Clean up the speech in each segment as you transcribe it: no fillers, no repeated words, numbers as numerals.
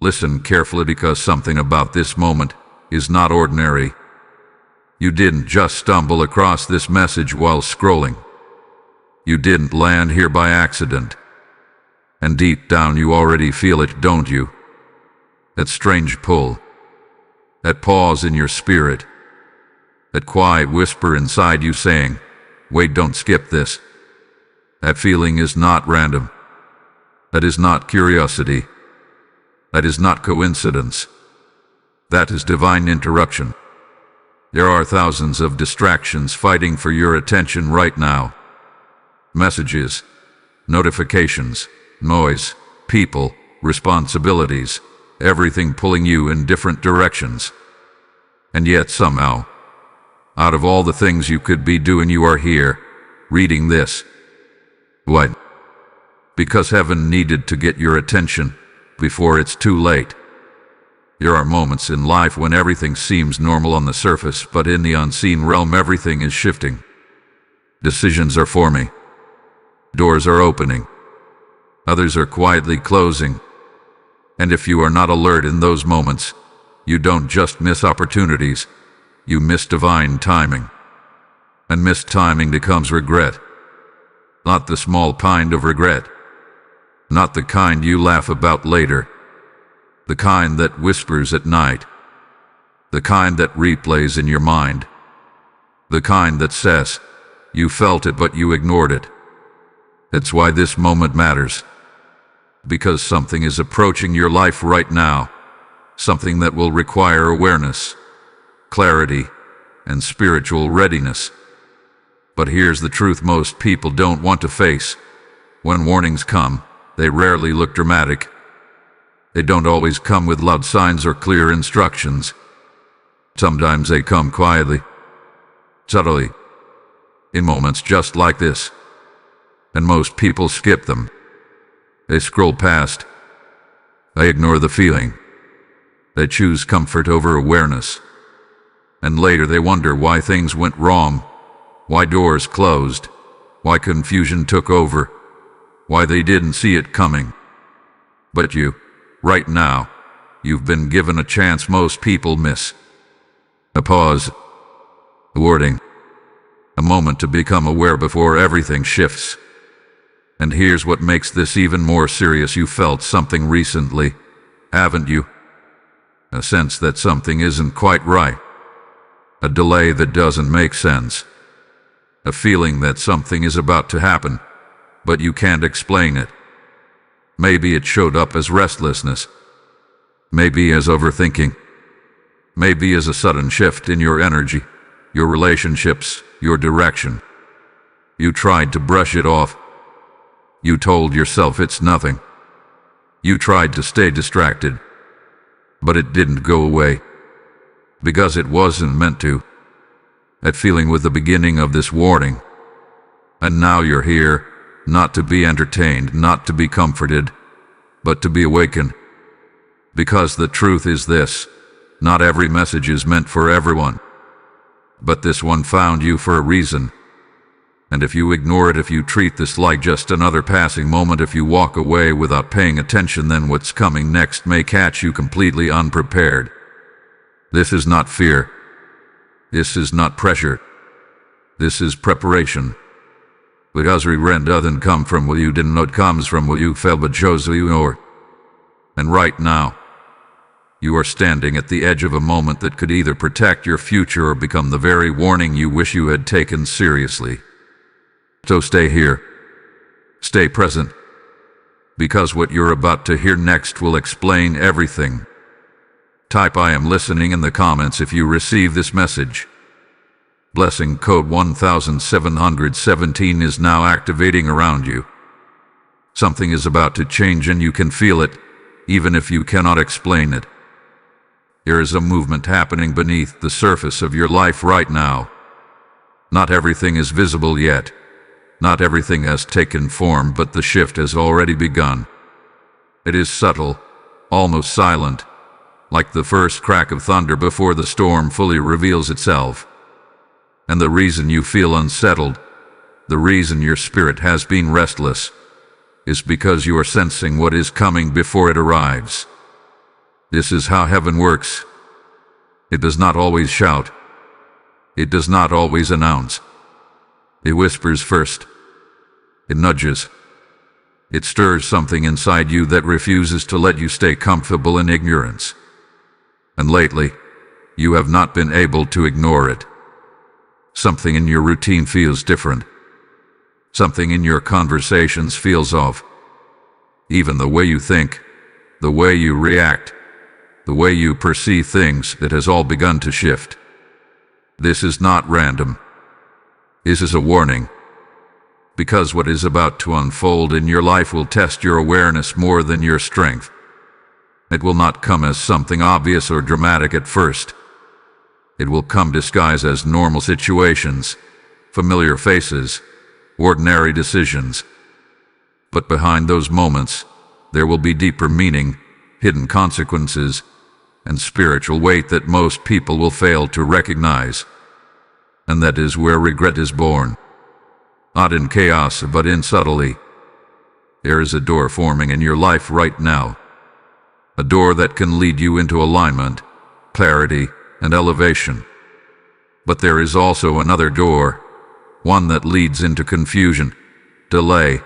Listen carefully, because something about this moment is not ordinary. You didn't just stumble across this message while scrolling. You didn't land here by accident. And deep down you already feel it, don't you? That strange pull. That pause in your spirit. That quiet whisper inside you saying, "Wait, don't skip this." That feeling is not random. That is not curiosity. That is not coincidence. That is divine interruption. There are thousands of distractions fighting for your attention right now. Messages, notifications, noise, people, responsibilities, everything pulling you in different directions. And yet somehow, out of all the things you could be doing, you are here, reading this. What? Because heaven needed to get your attention before it's too late. There are moments in life when everything seems normal on the surface, but in the unseen realm everything is shifting. Decisions are forming. Doors are opening. Others are quietly closing. And if you are not alert in those moments, you don't just miss opportunities, you miss divine timing. And missed timing becomes regret. Not the small kind of regret. Not the kind you laugh about later. The kind that whispers at night. The kind that replays in your mind. The kind that says, "You felt it but you ignored it." That's why this moment matters. Because something is approaching your life right now. Something that will require awareness, clarity, and spiritual readiness. But here's the truth most people don't want to face. When warnings come, they rarely look dramatic. They don't always come with loud signs or clear instructions. Sometimes they come quietly, subtly, in moments just like this. And most people skip them. They scroll past. They ignore the feeling. They choose comfort over awareness. And later they wonder why things went wrong, why doors closed, why confusion took over, why they didn't see it coming. But you, right now, you've been given a chance most people miss. A pause, a warning, a moment to become aware before everything shifts. And here's what makes this even more serious. You felt something recently, haven't you? A sense that something isn't quite right. A delay that doesn't make sense. A feeling that something is about to happen, but you can't explain it. Maybe it showed up as restlessness. Maybe as overthinking. Maybe as a sudden shift in your energy, your relationships, your direction. You tried to brush it off. You told yourself it's nothing. You tried to stay distracted. But it didn't go away. Because it wasn't meant to. That feeling was the beginning of this warning. And now you're here, not to be entertained, not to be comforted, but to be awakened. Because the truth is this: not every message is meant for everyone. But this one found you for a reason. And if you ignore it, if you treat this like just another passing moment, if you walk away without paying attention, then what's coming next may catch you completely unprepared. This is not fear. This is not pressure. This is preparation. Because regret doesn't come from what you didn't know, it comes from what you felt but chose to ignore. And right now, you are standing at the edge of a moment that could either protect your future or become the very warning you wish you had taken seriously. So stay here. Stay present. Because what you're about to hear next will explain everything. Type "I am listening" in the comments if you receive this message. Blessing code 1717 is now activating around you. Something is about to change and you can feel it, even if you cannot explain it. There is a movement happening beneath the surface of your life right now. Not everything is visible yet. Not everything has taken form, but the shift has already begun. It is subtle, almost silent, like the first crack of thunder before the storm fully reveals itself. And the reason you feel unsettled, the reason your spirit has been restless, is because you are sensing what is coming before it arrives. This is how heaven works. It does not always shout. It does not always announce. It whispers first. It nudges. It stirs something inside you that refuses to let you stay comfortable in ignorance. And lately, you have not been able to ignore it. Something in your routine feels different. Something in your conversations feels off. Even the way you think, the way you react, the way you perceive things, it has all begun to shift. This is not random. This is a warning. Because what is about to unfold in your life will test your awareness more than your strength. It will not come as something obvious or dramatic at first. It will come disguised as normal situations, familiar faces, ordinary decisions. But behind those moments, there will be deeper meaning, hidden consequences, and spiritual weight that most people will fail to recognize. And that is where regret is born. Not in chaos, but in subtlety. There is a door forming in your life right now. A door that can lead you into alignment, clarity, and elevation. But there is also another door, one that leads into confusion, delay,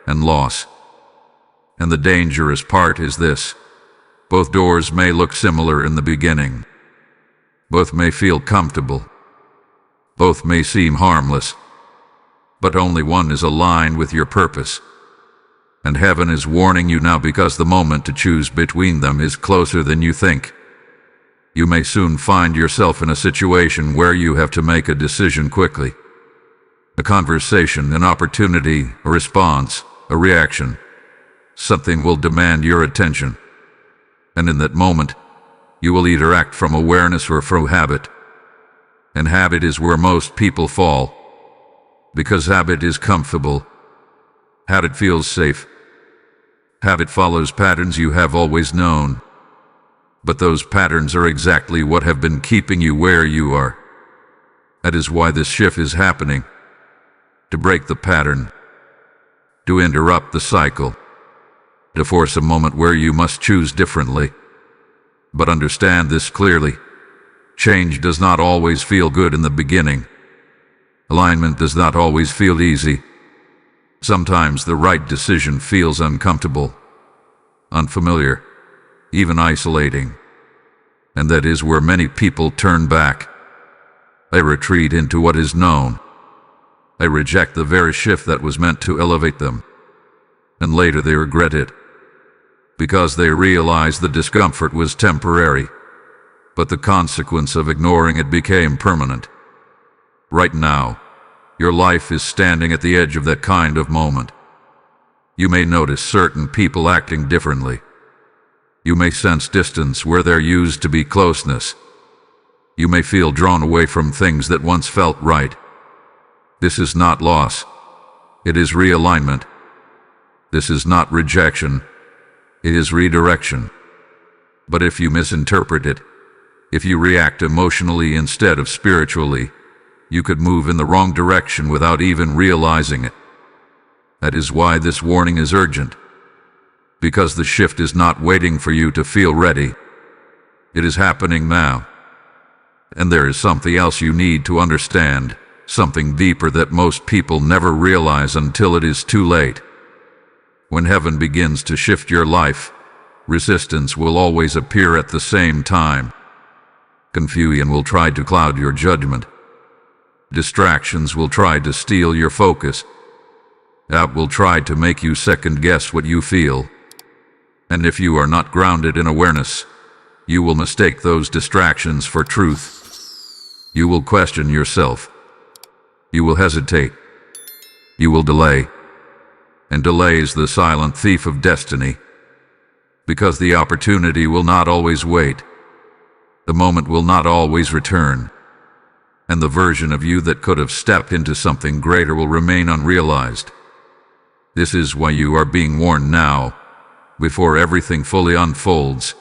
and loss. And the dangerous part is this. Both doors may look similar in the beginning. Both may feel comfortable. Both may seem harmless. But only one is aligned with your purpose. And heaven is warning you now because the moment to choose between them is closer than you think. You may soon find yourself in a situation where you have to make a decision quickly. A conversation, an opportunity, a response, a reaction. Something will demand your attention. And in that moment, you will either act from awareness or from habit. And habit is where most people fall. Because habit is comfortable. Habit feels safe. Habit follows patterns you have always known. But those patterns are exactly what have been keeping you where you are. That is why this shift is happening. To break the pattern. To interrupt the cycle. To force a moment where you must choose differently. But understand this clearly. Change does not always feel good in the beginning. Alignment does not always feel easy. Sometimes the right decision feels uncomfortable, unfamiliar, even isolating. And that is where many people turn back. They retreat into what is known. They reject the very shift that was meant to elevate them. And later they regret it. Because they realize the discomfort was temporary. But the consequence of ignoring it became permanent. Right now, your life is standing at the edge of that kind of moment. You may notice certain people acting differently. You may sense distance where there used to be closeness. You may feel drawn away from things that once felt right. This is not loss. It is realignment. This is not rejection. It is redirection. But if you misinterpret it, if you react emotionally instead of spiritually, you could move in the wrong direction without even realizing it. That is why this warning is urgent. Because the shift is not waiting for you to feel ready. It is happening now. And there is something else you need to understand, something deeper that most people never realize until it is too late. When heaven begins to shift your life, resistance will always appear at the same time. Confusion will try to cloud your judgment. Distractions will try to steal your focus. Doubt will try to make you second-guess what you feel. And if you are not grounded in awareness, you will mistake those distractions for truth. You will question yourself. You will hesitate. You will delay. And delay is the silent thief of destiny. Because the opportunity will not always wait. The moment will not always return. And the version of you that could have stepped into something greater will remain unrealized. This is why you are being warned now, before everything fully unfolds,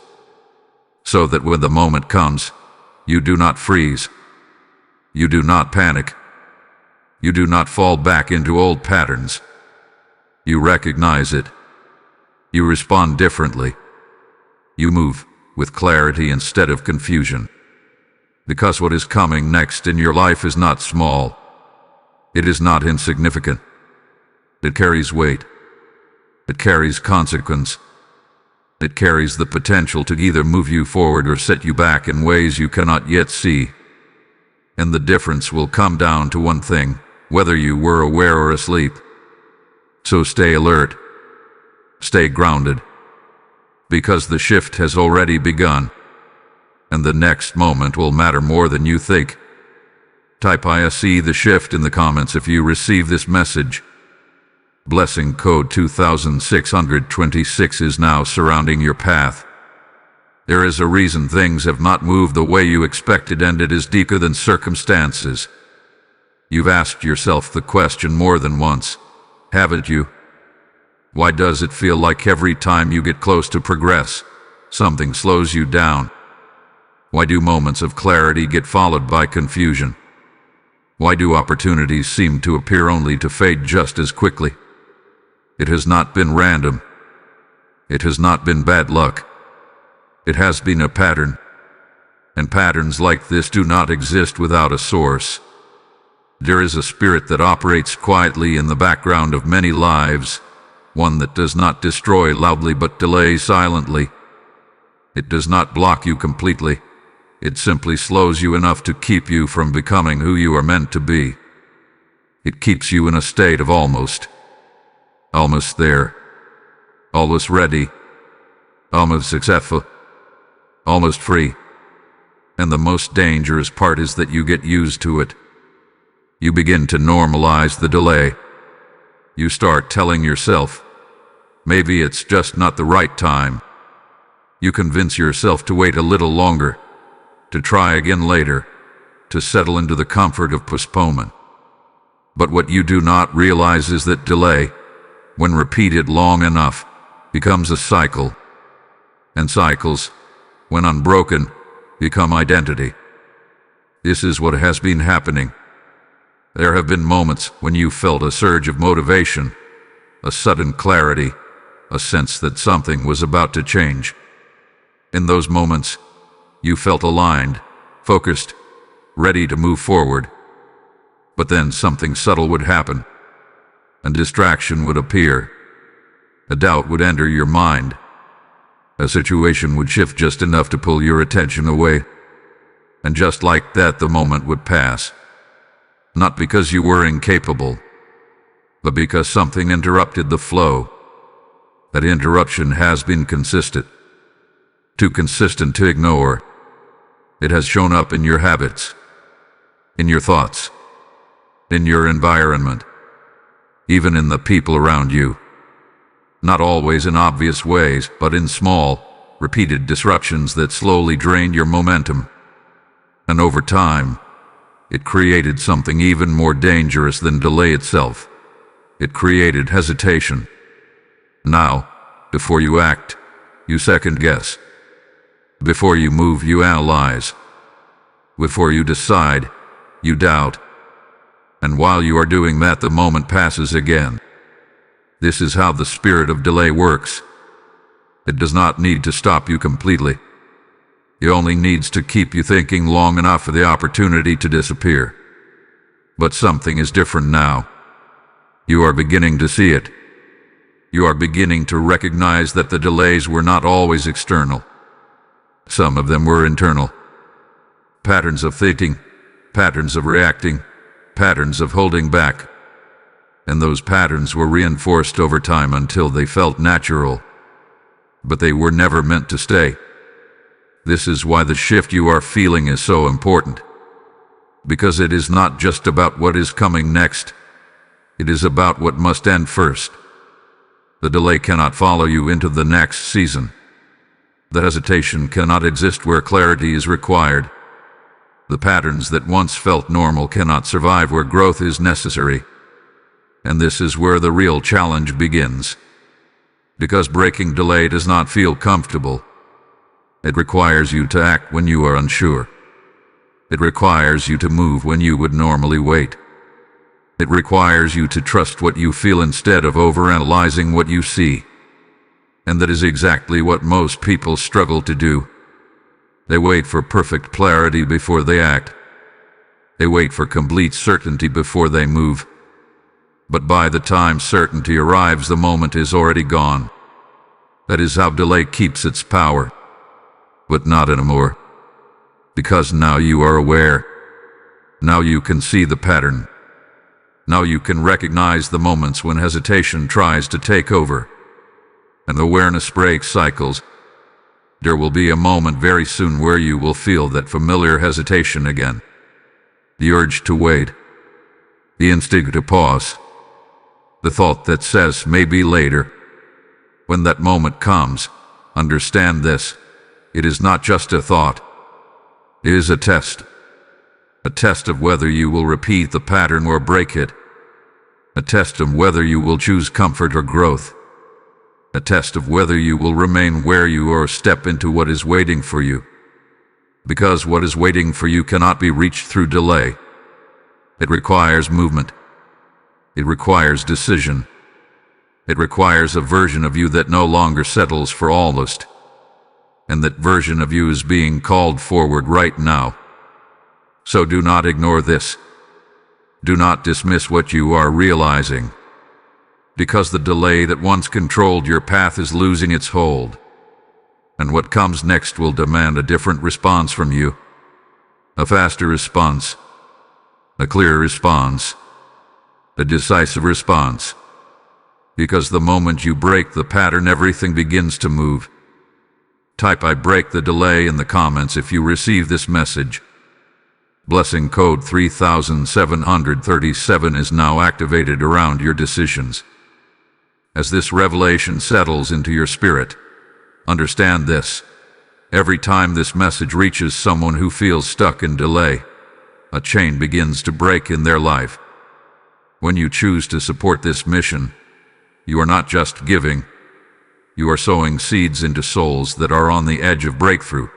so that when the moment comes, you do not freeze. You do not panic. You do not fall back into old patterns. You recognize it. You respond differently. You move. with clarity instead of confusion. Because what is coming next in your life is not small. It is not insignificant. It carries weight. It carries consequence. It carries the potential to either move you forward or set you back in ways you cannot yet see. And the difference will come down to one thing, whether you were aware or asleep. So stay alert. Stay grounded. Because the shift has already begun. And the next moment will matter more than you think. Type "I see the shift" in the comments if you receive this message. Blessing code 2626 is now surrounding your path. There is a reason things have not moved the way you expected, and it is deeper than circumstances. You've asked yourself the question more than once, haven't you? Why does it feel like every time you get close to progress, something slows you down? Why do moments of clarity get followed by confusion? Why do opportunities seem to appear only to fade just as quickly? It has not been random. It has not been bad luck. It has been a pattern. And patterns like this do not exist without a source. There is a spirit that operates quietly in the background of many lives, one that does not destroy loudly but delays silently. It does not block you completely. It simply slows you enough to keep you from becoming who you are meant to be. It keeps you in a state of almost there, almost ready, almost successful, almost free. And the most dangerous part is that you get used to it. You begin to normalize the delay. You start telling yourself, maybe it's just not the right time. You convince yourself to wait a little longer, to try again later, to settle into the comfort of postponement. But what you do not realize is that delay, when repeated long enough, becomes a cycle. And cycles, when unbroken, become identity. This is what has been happening. There have been moments when you felt a surge of motivation, a sudden clarity, a sense that something was about to change. In those moments, you felt aligned, focused, ready to move forward. But then something subtle would happen. A distraction would appear. A doubt would enter your mind. A situation would shift just enough to pull your attention away. And just like that, the moment would pass. Not because you were incapable, but because something interrupted the flow. That interruption has been consistent. Too consistent to ignore. It has shown up in your habits, in your thoughts, in your environment, even in the people around you. Not always in obvious ways, but in small, repeated disruptions that slowly drained your momentum. And over time, it created something even more dangerous than delay itself. It created hesitation. Now, before you act, you second guess. Before you move, you analyze. Before you decide, you doubt. And while you are doing that, the moment passes again. This is how the spirit of delay works. It does not need to stop you completely. It only needs to keep you thinking long enough for the opportunity to disappear. But something is different now. You are beginning to see it. You are beginning to recognize that the delays were not always external. Some of them were internal. Patterns of thinking, patterns of reacting, patterns of holding back. And those patterns were reinforced over time until they felt natural. But they were never meant to stay. This is why the shift you are feeling is so important. Because it is not just about what is coming next. It is about what must end first. The delay cannot follow you into the next season. The hesitation cannot exist where clarity is required. The patterns that once felt normal cannot survive where growth is necessary. And this is where the real challenge begins. Because breaking delay does not feel comfortable. It requires you to act when you are unsure. It requires you to move when you would normally wait. It requires you to trust what you feel instead of overanalyzing what you see. And that is exactly what most people struggle to do. They wait for perfect clarity before they act. They wait for complete certainty before they move. But by the time certainty arrives, the moment is already gone. That is how delay keeps its power. But not anymore. Because now you are aware. Now you can see the pattern. Now you can recognize the moments when hesitation tries to take over. And awareness breaks cycles. There will be a moment very soon where you will feel that familiar hesitation again. The urge to wait. The instinct to pause. The thought that says maybe later. When that moment comes, understand this. It is not just a thought. It is a test. A test of whether you will repeat the pattern or break it. A test of whether you will choose comfort or growth. A test of whether you will remain where you are or step into what is waiting for you. Because what is waiting for you cannot be reached through delay. It requires movement. It requires decision. It requires a version of you that no longer settles for almost. And that version of you is being called forward right now. So do not ignore this. Do not dismiss what you are realizing. Because the delay that once controlled your path is losing its hold. And what comes next will demand a different response from you. A faster response. A clearer response. A decisive response. Because the moment you break the pattern, everything begins to move. Type "I break the delay" in the comments if you receive this message. Blessing code 3737 is now activated around your decisions. As this revelation settles into your spirit, understand this. Every time this message reaches someone who feels stuck in delay, a chain begins to break in their life. When you choose to support this mission, you are not just giving. You are sowing seeds into souls that are on the edge of breakthrough.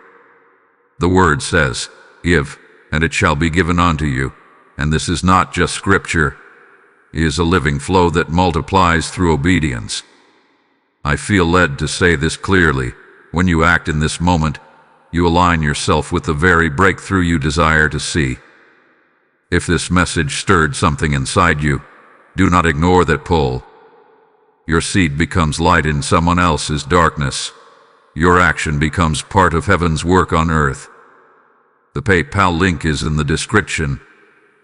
The word says, "Give, and it shall be given unto you." And this is not just scripture. It is a living flow that multiplies through obedience. I feel led to say this clearly. When you act in this moment, you align yourself with the very breakthrough you desire to see. If this message stirred something inside you, do not ignore that pull. Your seed becomes light in someone else's darkness. Your action becomes part of heaven's work on earth. The PayPal link is in the description,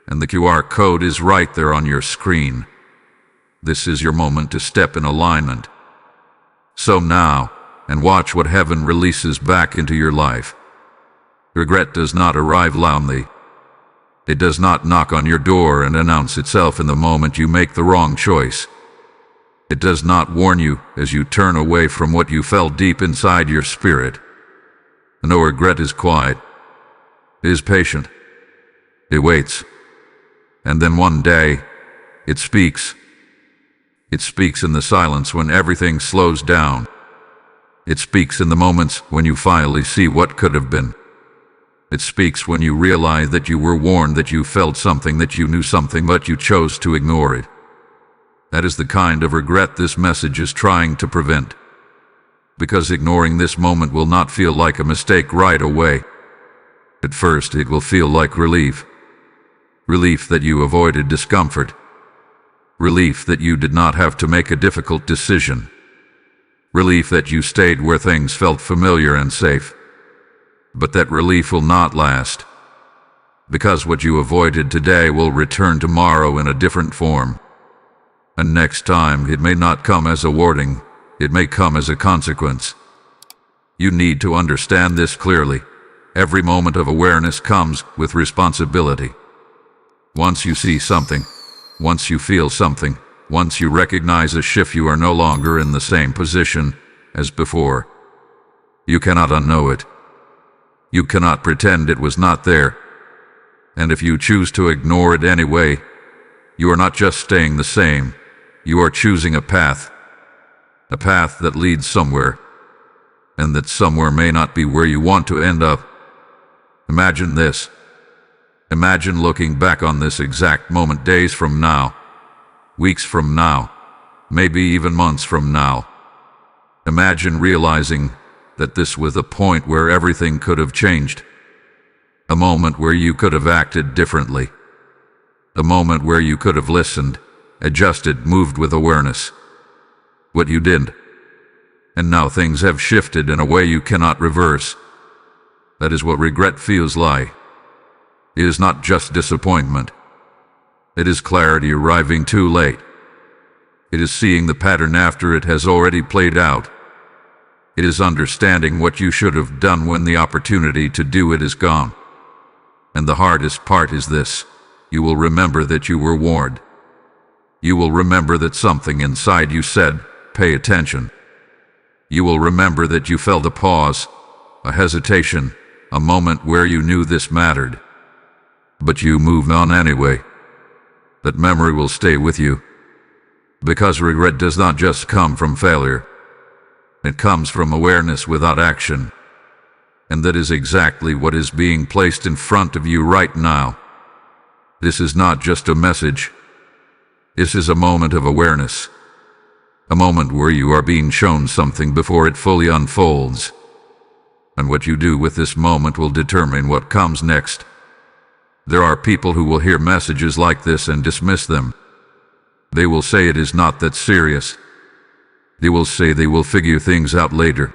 and the QR code is right there on your screen. This is your moment to step in alignment. So now, and watch what heaven releases back into your life. Regret does not arrive loudly. It does not knock on your door and announce itself in the moment you make the wrong choice. It does not warn you as you turn away from what you felt deep inside your spirit. No, regret is quiet. It is patient. It waits. And then one day, it speaks. It speaks in the silence when everything slows down. It speaks in the moments when you finally see what could have been. It speaks when you realize that you were warned, that you felt something, that you knew something, but you chose to ignore it. That is the kind of regret this message is trying to prevent. Because ignoring this moment will not feel like a mistake right away. At first, it will feel like relief. Relief that you avoided discomfort. Relief that you did not have to make a difficult decision. Relief that you stayed where things felt familiar and safe. But that relief will not last. Because what you avoided today will return tomorrow in a different form. And next time, it may not come as a warning, it may come as a consequence. You need to understand this clearly. Every moment of awareness comes with responsibility. Once you see something, once you feel something, once you recognize a shift, you are no longer in the same position as before. You cannot unknow it. You cannot pretend it was not there. And if you choose to ignore it anyway, you are not just staying the same. You are choosing a path that leads somewhere, and that somewhere may not be where you want to end up. Imagine this. Imagine looking back on this exact moment days from now, weeks from now, maybe even months from now. Imagine realizing that this was a point where everything could have changed. A moment where you could have acted differently. A moment where you could have listened, adjusted, moved with awareness. What you didn't. And now things have shifted in a way you cannot reverse. That is what regret feels like. It is not just disappointment. It is clarity arriving too late. It is seeing the pattern after it has already played out. It is understanding what you should have done when the opportunity to do it is gone. And the hardest part is this: you will remember that you were warned. You will remember that something inside you said, "Pay attention." You will remember that you felt a pause, a hesitation, a moment where you knew this mattered. But you moved on anyway. That memory will stay with you. Because regret does not just come from failure. It comes from awareness without action. And that is exactly what is being placed in front of you right now. This is not just a message. This is a moment of awareness. A moment where you are being shown something before it fully unfolds. And what you do with this moment will determine what comes next. There are people who will hear messages like this and dismiss them. They will say it is not that serious. They will say they will figure things out later.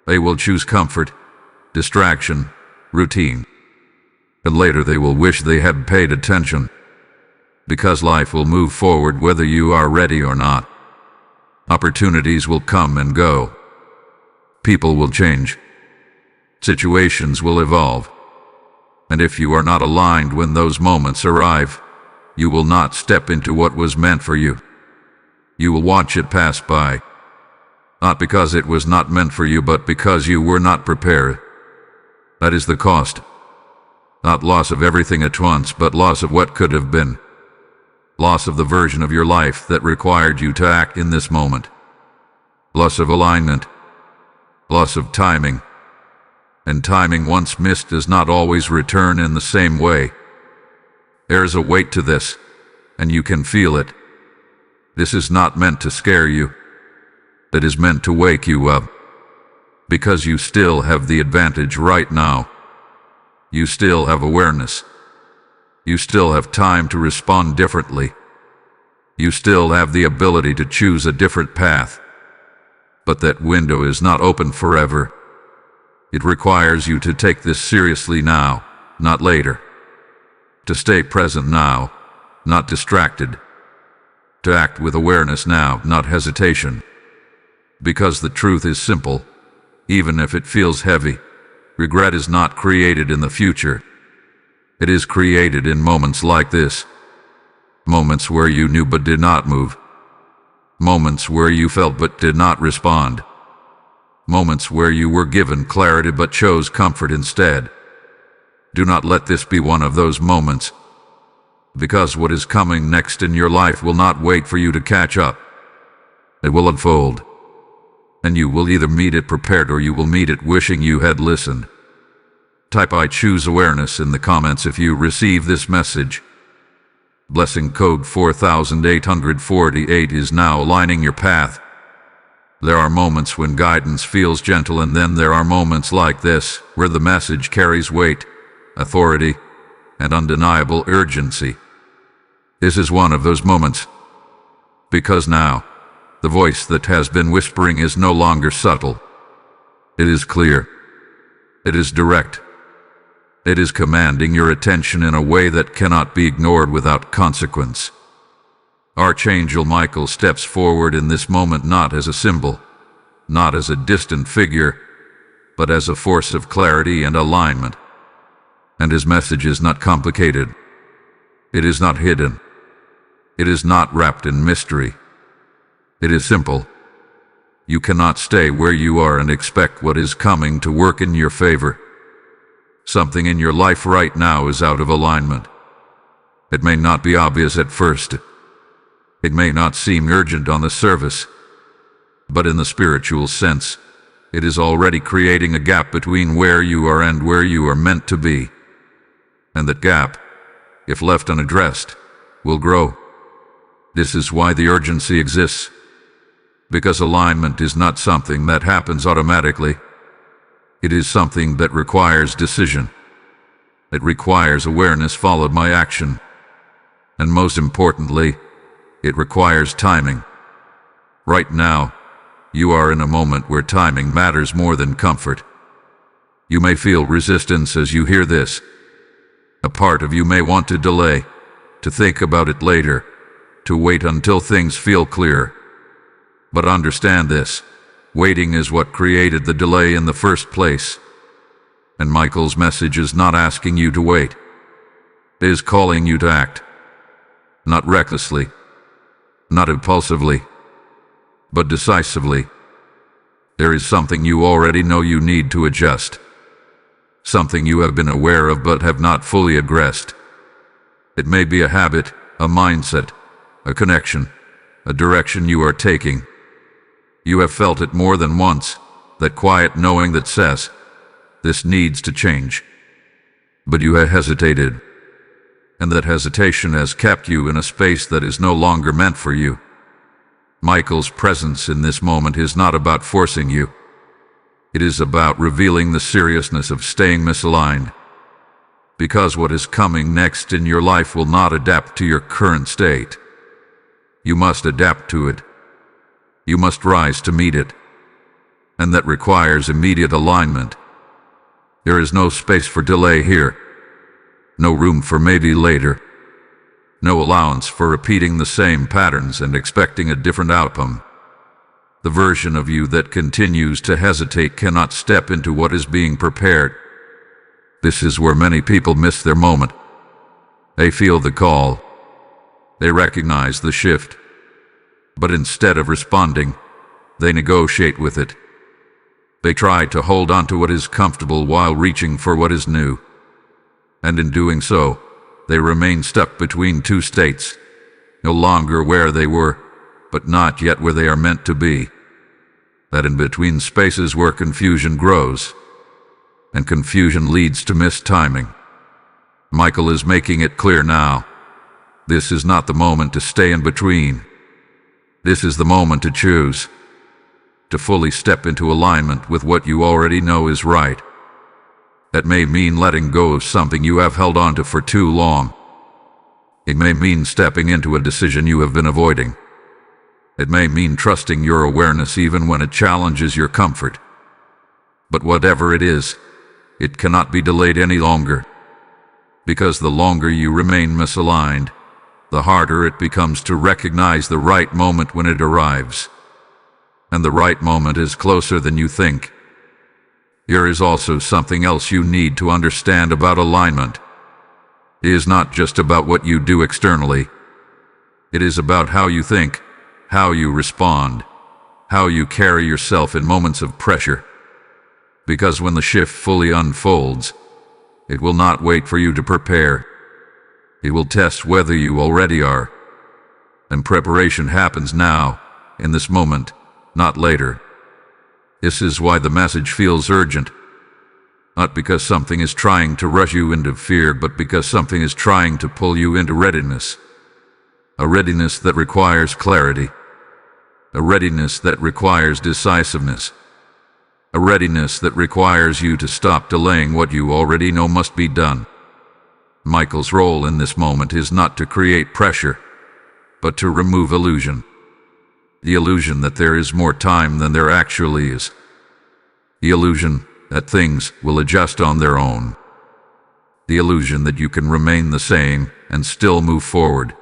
They will choose comfort, distraction, routine. And later they will wish they had paid attention. Because life will move forward whether you are ready or not. Opportunities will come and go. People will change. Situations will evolve. And if you are not aligned when those moments arrive, you will not step into what was meant for you. You will watch it pass by. Not because it was not meant for you, but because you were not prepared. That is the cost. Not loss of everything at once, but loss of what could have been. Loss of the version of your life that required you to act in this moment. Loss of alignment. Loss of timing. And timing once missed does not always return in the same way. There is a weight to this, and you can feel it. This is not meant to scare you. It is meant to wake you up. Because you still have the advantage right now. You still have awareness. You still have time to respond differently. You still have the ability to choose a different path. But that window is not open forever. It requires you to take this seriously now, not later. To stay present now, not distracted. To act with awareness now, not hesitation. Because the truth is simple, even if it feels heavy. Regret is not created in the future. It is created in moments like this. Moments where you knew but did not move. Moments where you felt but did not respond. Moments where you were given clarity but chose comfort instead. Do not let this be one of those moments. Because what is coming next in your life will not wait for you to catch up. It will unfold. And you will either meet it prepared or you will meet it wishing you had listened. Type "I choose awareness" in the comments if you receive this message. Blessing code 4848 is now aligning your path. There are moments when guidance feels gentle, and then there are moments like this, where the message carries weight, authority, and undeniable urgency. This is one of those moments. Because now, the voice that has been whispering is no longer subtle. It is clear. It is direct. It is commanding your attention in a way that cannot be ignored without consequence. Archangel Michael steps forward in this moment not as a symbol, not as a distant figure, but as a force of clarity and alignment. And his message is not complicated. It is not hidden. It is not wrapped in mystery. It is simple. You cannot stay where you are and expect what is coming to work in your favor. Something in your life right now is out of alignment. It may not be obvious at first. It may not seem urgent on the surface, but in the spiritual sense, it is already creating a gap between where you are and where you are meant to be. And that gap, if left unaddressed, will grow. This is why the urgency exists. Because alignment is not something that happens automatically. It is something that requires decision. It requires awareness followed by action. And most importantly, it requires timing. Right now, you are in a moment where timing matters more than comfort. You may feel resistance as you hear this. A part of you may want to delay, to think about it later, to wait until things feel clear. But understand this, waiting is what created the delay in the first place. And Michael's message is not asking you to wait. It is calling you to act. Not recklessly, not impulsively, but decisively. There is something you already know you need to adjust. Something you have been aware of but have not fully addressed. It may be a habit, a mindset, a connection, a direction you are taking. You have felt it more than once, that quiet knowing that says, this needs to change. But you have hesitated, and that hesitation has kept you in a space that is no longer meant for you. Michael's presence in this moment is not about forcing you. It is about revealing the seriousness of staying misaligned. Because what is coming next in your life will not adapt to your current state. You must adapt to it. You must rise to meet it. And that requires immediate alignment. There is no space for delay here. No room for maybe later. No allowance for repeating the same patterns and expecting a different outcome. The version of you that continues to hesitate cannot step into what is being prepared. This is where many people miss their moment. They feel the call. They recognize the shift. But instead of responding, they negotiate with it. They try to hold on to what is comfortable while reaching for what is new. And in doing so, they remain stuck between two states, no longer where they were, but not yet where they are meant to be. That in between spaces where confusion grows, and confusion leads to missed timing. Michael is making it clear now. This is not the moment to stay in between. This is the moment to choose, to fully step into alignment with what you already know is right. That may mean letting go of something you have held on to for too long. It may mean stepping into a decision you have been avoiding. It may mean trusting your awareness even when it challenges your comfort. But whatever it is, it cannot be delayed any longer. Because the longer you remain misaligned, the harder it becomes to recognize the right moment when it arrives. And the right moment is closer than you think. There is also something else you need to understand about alignment. It is not just about what you do externally. It is about how you think, how you respond, how you carry yourself in moments of pressure. Because when the shift fully unfolds, it will not wait for you to prepare. It will test whether you already are. And preparation happens now, in this moment, not later. This is why the message feels urgent. Not because something is trying to rush you into fear, but because something is trying to pull you into readiness. A readiness that requires clarity. A readiness that requires decisiveness. A readiness that requires you to stop delaying what you already know must be done. Michael's role in this moment is not to create pressure, but to remove illusion. The illusion that there is more time than there actually is. The illusion that things will adjust on their own. The illusion that you can remain the same and still move forward.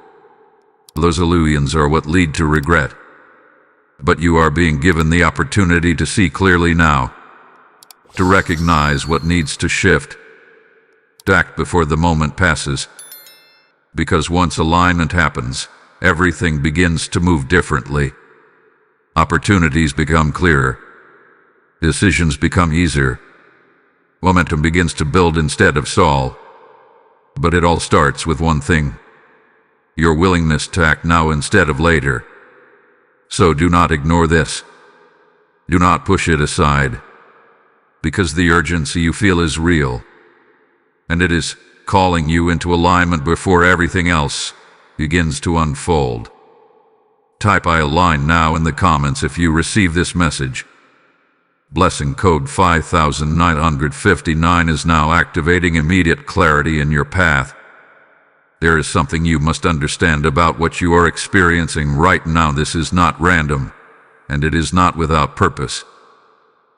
Those illusions are what lead to regret. But you are being given the opportunity to see clearly now, to recognize what needs to shift, to act before the moment passes. Because once alignment happens, everything begins to move differently. Opportunities become clearer. Decisions become easier. Momentum begins to build instead of stall. But it all starts with one thing: your willingness to act now instead of later. So do not ignore this. Do not push it aside. Because the urgency you feel is real. And it is calling you into alignment before everything else begins to unfold. Type I align now in the comments if you receive this message. Blessing code 5959 is now activating immediate clarity in your path. There is something you must understand about what you are experiencing right now. This is not random, and it is not without purpose.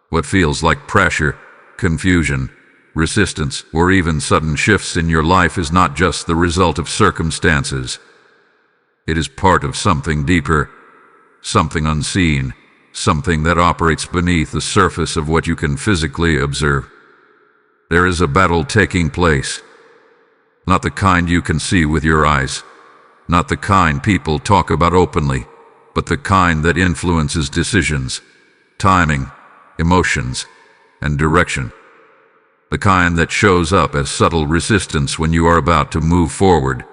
What feels like pressure, confusion, resistance, or even sudden shifts in your life is not just the result of circumstances. It is part of something deeper, something unseen, something that operates beneath the surface of what you can physically observe. There is a battle taking place. Not the kind you can see with your eyes, not the kind people talk about openly, but the kind that influences decisions, timing, emotions, and direction. The kind that shows up as subtle resistance when you are about to move forward,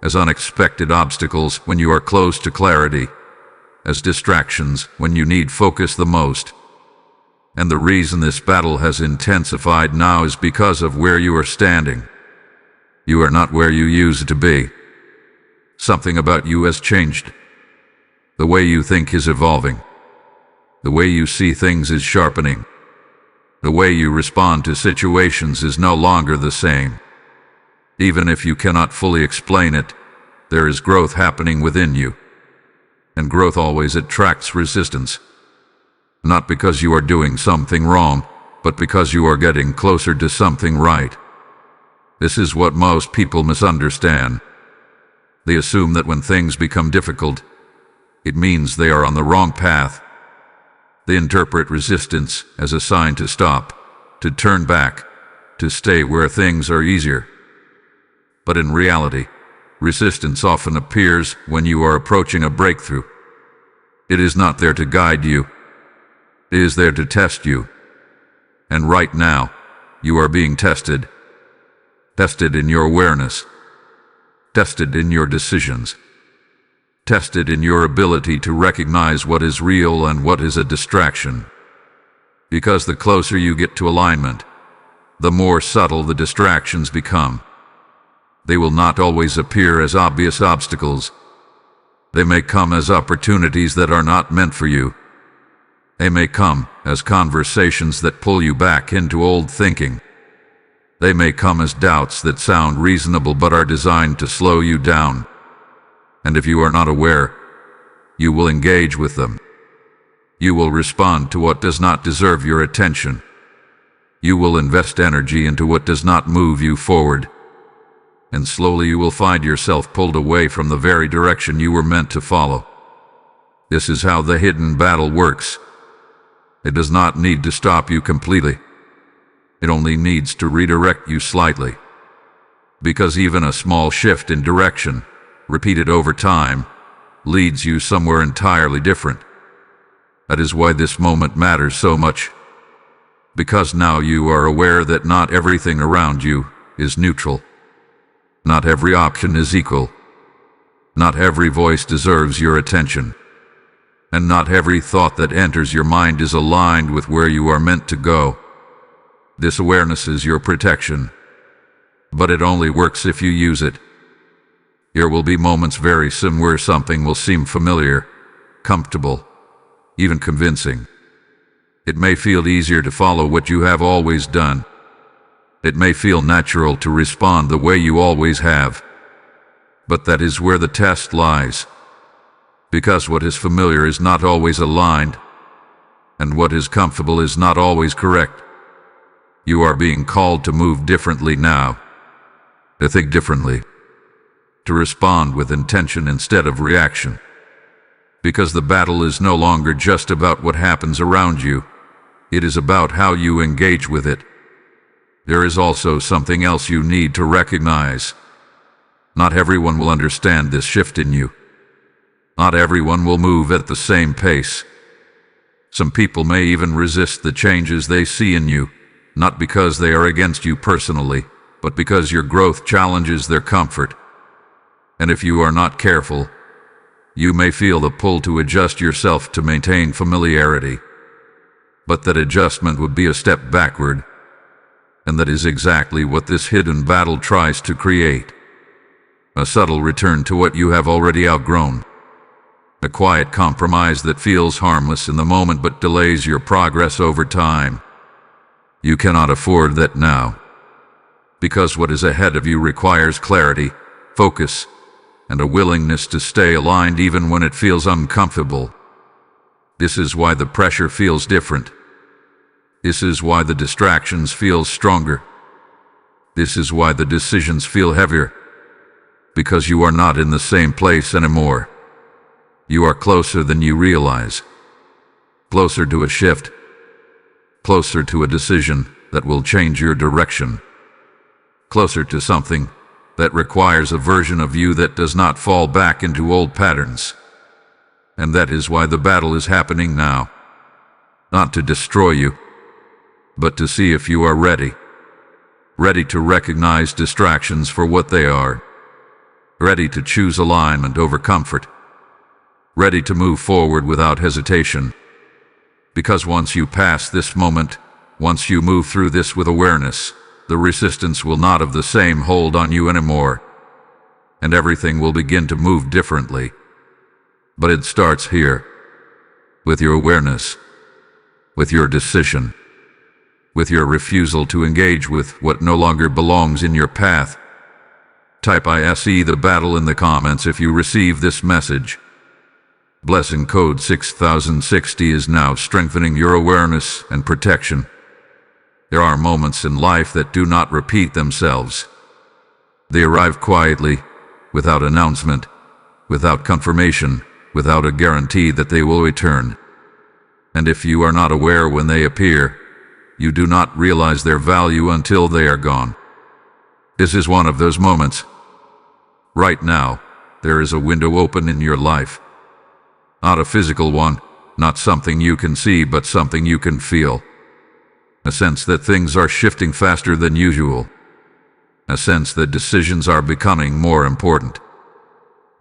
as unexpected obstacles when you are close to clarity, as distractions when you need focus the most. And the reason this battle has intensified now is because of where you are standing. You are not where you used to be. Something about you has changed. The way you think is evolving. The way you see things is sharpening. The way you respond to situations is no longer the same. Even if you cannot fully explain it, there is growth happening within you. And growth always attracts resistance. Not because you are doing something wrong, but because you are getting closer to something right. This is what most people misunderstand. They assume that when things become difficult, it means they are on the wrong path. They interpret resistance as a sign to stop, to turn back, to stay where things are easier. But in reality, resistance often appears when you are approaching a breakthrough. It is not there to guide you. It is there to test you. And right now, you are being tested. Tested in your awareness. Tested in your decisions. Tested in your ability to recognize what is real and what is a distraction. Because the closer you get to alignment, the more subtle the distractions become. They will not always appear as obvious obstacles. They may come as opportunities that are not meant for you. They may come as conversations that pull you back into old thinking. They may come as doubts that sound reasonable but are designed to slow you down. And if you are not aware, you will engage with them. You will respond to what does not deserve your attention. You will invest energy into what does not move you forward. And slowly you will find yourself pulled away from the very direction you were meant to follow. This is how the hidden battle works. It does not need to stop you completely. It only needs to redirect you slightly. Because even a small shift in direction, repeated over time, leads you somewhere entirely different. That is why this moment matters so much. Because now you are aware that not everything around you is neutral. Not every option is equal. Not every voice deserves your attention. And not every thought that enters your mind is aligned with where you are meant to go. This awareness is your protection. But it only works if you use it. There will be moments very soon where something will seem familiar, comfortable, even convincing. It may feel easier to follow what you have always done. It may feel natural to respond the way you always have. But that is where the test lies. Because what is familiar is not always aligned, and what is comfortable is not always correct. You are being called to move differently now, to think differently, to respond with intention instead of reaction. Because the battle is no longer just about what happens around you, it is about how you engage with it. There is also something else you need to recognize. Not everyone will understand this shift in you. Not everyone will move at the same pace. Some people may even resist the changes they see in you, not because they are against you personally, but because your growth challenges their comfort. And if you are not careful, you may feel the pull to adjust yourself to maintain familiarity. But that adjustment would be a step backward. And that is exactly what this hidden battle tries to create. A subtle return to what you have already outgrown. A quiet compromise that feels harmless in the moment but delays your progress over time. You cannot afford that now, because what is ahead of you requires clarity, focus, and a willingness to stay aligned even when it feels uncomfortable. This is why the pressure feels different. This is why the distractions feel stronger. This is why the decisions feel heavier. Because you are not in the same place anymore. You are closer than you realize. Closer to a shift. Closer to a decision that will change your direction. Closer to something that requires a version of you that does not fall back into old patterns. And that is why the battle is happening now. Not to destroy you, but to see if you are ready. Ready to recognize distractions for what they are. Ready to choose alignment over comfort. Ready to move forward without hesitation. Because once you pass this moment, once you move through this with awareness, the resistance will not have the same hold on you anymore. And everything will begin to move differently. But it starts here. With your awareness. With your decision. With your refusal to engage with what no longer belongs in your path. Type ISE the battle in the comments if you receive this message. Blessing code 6060 is now strengthening your awareness and protection. There are moments in life that do not repeat themselves. They arrive quietly, without announcement, without confirmation, without a guarantee that they will return. And if you are not aware when they appear, you do not realize their value until they are gone. This is one of those moments. Right now, there is a window open in your life. Not a physical one, not something you can see, but something you can feel. A sense that things are shifting faster than usual. A sense that decisions are becoming more important.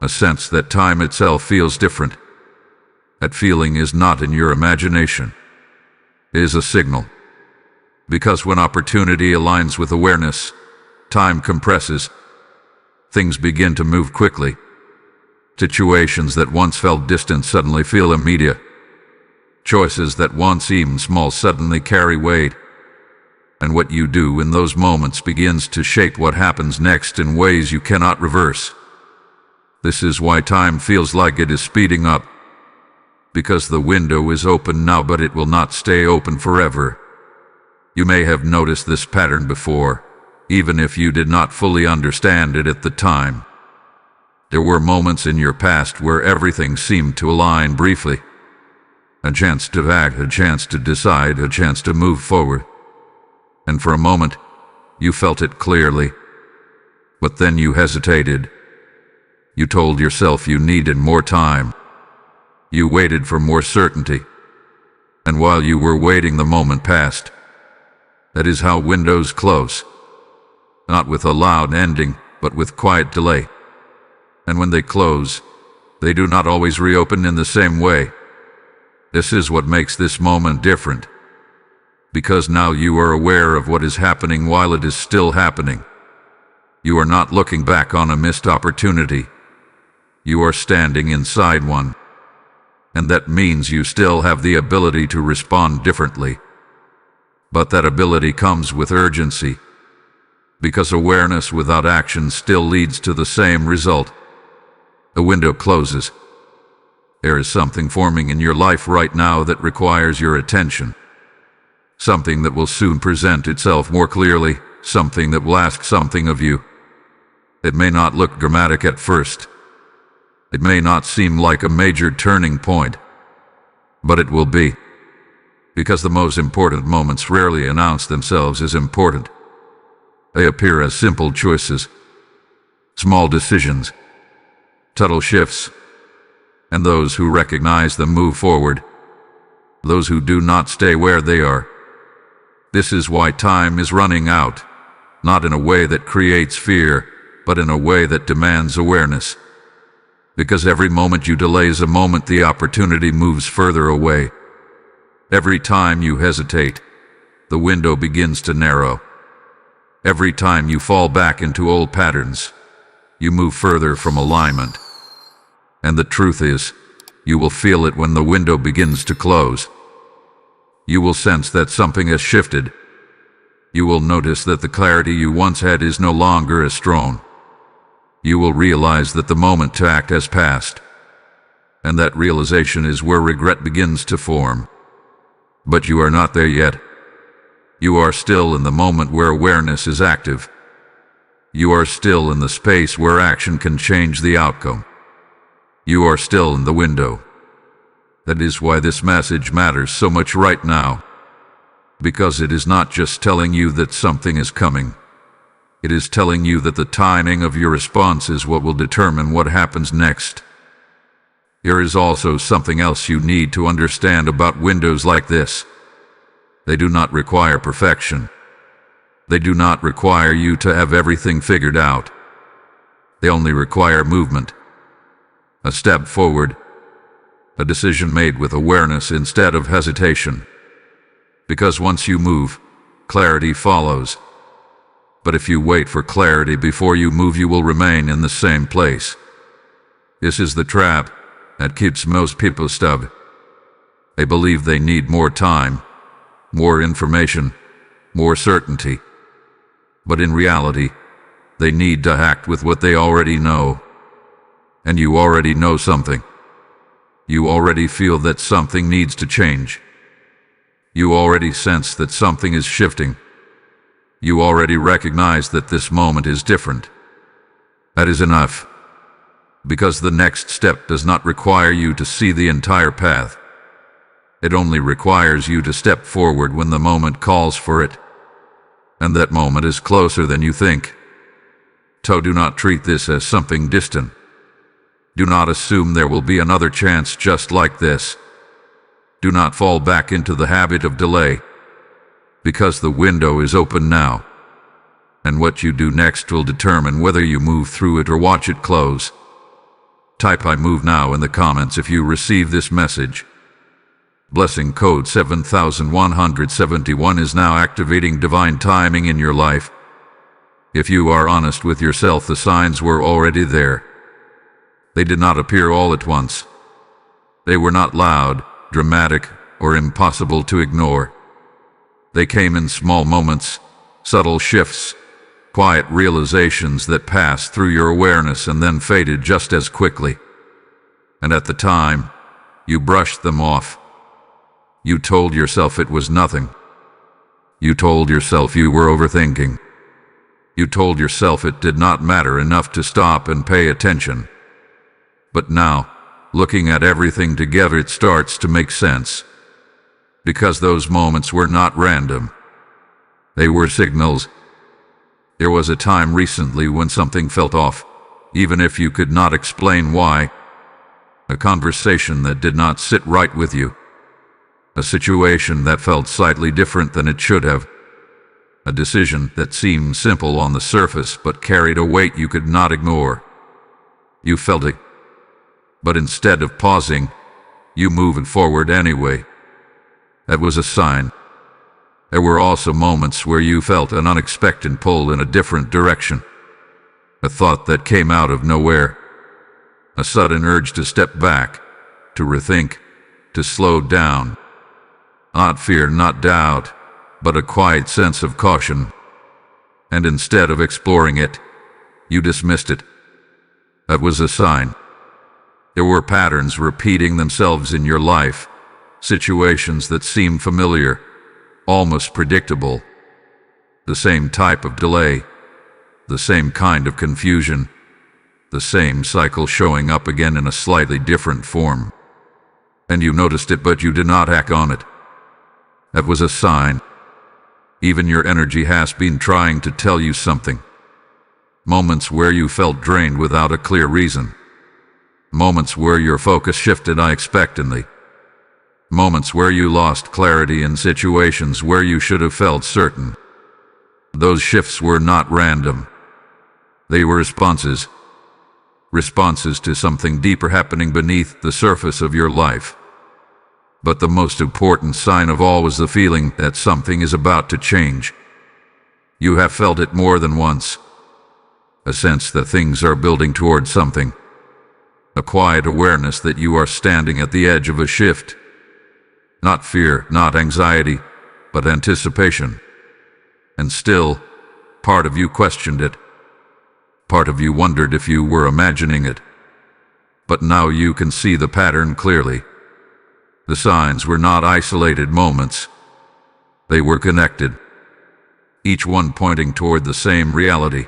A sense that time itself feels different. That feeling is not in your imagination. It is a signal. Because when opportunity aligns with awareness, time compresses. Things begin to move quickly. Situations that once felt distant suddenly feel immediate. Choices that once seemed small suddenly carry weight. And what you do in those moments begins to shape what happens next in ways you cannot reverse. This is why time feels like it is speeding up. Because the window is open now, but it will not stay open forever. You may have noticed this pattern before, even if you did not fully understand it at the time. There were moments in your past where everything seemed to align briefly. A chance to act, a chance to decide, a chance to move forward. And for a moment, you felt it clearly. But then you hesitated. You told yourself you needed more time. You waited for more certainty. And while you were waiting, the moment passed. That is how windows close. Not with a loud ending, but with quiet delay. And when they close, they do not always reopen in the same way. This is what makes this moment different. Because now you are aware of what is happening while it is still happening. You are not looking back on a missed opportunity. You are standing inside one. And that means you still have the ability to respond differently. But that ability comes with urgency. Because awareness without action still leads to the same result. The window closes. There is something forming in your life right now that requires your attention. Something that will soon present itself more clearly, something that will ask something of you. It may not look dramatic at first. It may not seem like a major turning point. But it will be. Because the most important moments rarely announce themselves as important. They appear as simple choices, small decisions, subtle shifts, and those who recognize them move forward. Those who do not stay where they are. This is why time is running out, not in a way that creates fear, but in a way that demands awareness. Because every moment you delay is a moment the opportunity moves further away. Every time you hesitate, the window begins to narrow. Every time you fall back into old patterns, you move further from alignment. And the truth is, You will feel it when the window begins to close. You will sense that something has shifted. You will notice that the clarity you once had is no longer as strong. You will realize that the moment to act has passed. And that realization is where regret begins to form. But you are not there yet. You are still in the moment where awareness is active. You are still in the space where action can change the outcome. You are still in the window. That is why this message matters so much right now. Because it is not just telling you that something is coming. It is telling you that the timing of your response is what will determine what happens next. There is also something else you need to understand about windows like this. They do not require perfection. They do not require you to have everything figured out. They only require movement. A step forward. A decision made with awareness instead of hesitation. Because once you move, clarity follows. But if you wait for clarity before you move, you will remain in the same place. This is the trap that keeps most people stuck. They believe they need more time, more information, more certainty. But in reality, they need to act with what they already know. And you already know something. You already feel that something needs to change. You already sense that something is shifting. You already recognize that this moment is different. That is enough. Because the next step does not require you to see the entire path. It only requires you to step forward when the moment calls for it. And that moment is closer than you think. So do not treat this as something distant. Do not assume there will be another chance just like this. Do not fall back into the habit of delay. Because the window is open now. And what you do next will determine whether you move through it or watch it close. Type "I move now" in the comments if you receive this message. Blessing code 7171 is now activating divine timing in your life. If you are honest with yourself, the signs were already there. They did not appear all at once. They were not loud, dramatic, or impossible to ignore. They came in small moments, subtle shifts, quiet realizations that passed through your awareness and then faded just as quickly. And at the time, you brushed them off. You told yourself it was nothing. You told yourself you were overthinking. You told yourself it did not matter enough to stop and pay attention. But now, looking at everything together, it starts to make sense. Because those moments were not random. They were signals. There was a time recently when something felt off, even if you could not explain why. A conversation that did not sit right with you. A situation that felt slightly different than it should have. A decision that seemed simple on the surface but carried a weight you could not ignore. You felt it. But instead of pausing, you moved forward anyway. That was a sign. There were also moments where you felt an unexpected pull in a different direction. A thought that came out of nowhere. A sudden urge to step back, to rethink, to slow down. Not fear, not doubt, but a quiet sense of caution. And instead of exploring it, you dismissed it. That was a sign. There were patterns repeating themselves in your life, situations that seemed familiar, almost predictable. The same type of delay, the same kind of confusion, the same cycle showing up again in a slightly different form. And you noticed it, but you did not act on it. That was a sign. Even your energy has been trying to tell you something. Moments where you felt drained without a clear reason. Moments where your focus shifted unexpectedly. Moments where you lost clarity in situations where you should have felt certain. Those shifts were not random. They were responses. Responses to something deeper happening beneath the surface of your life. But the most important sign of all was the feeling that something is about to change. You have felt it more than once. A sense that things are building towards something. A quiet awareness that you are standing at the edge of a shift. Not fear, not anxiety, but anticipation. And still, part of you questioned it. Part of you wondered if you were imagining it. But now you can see the pattern clearly. The signs were not isolated moments. They were connected. Each one pointing toward the same reality,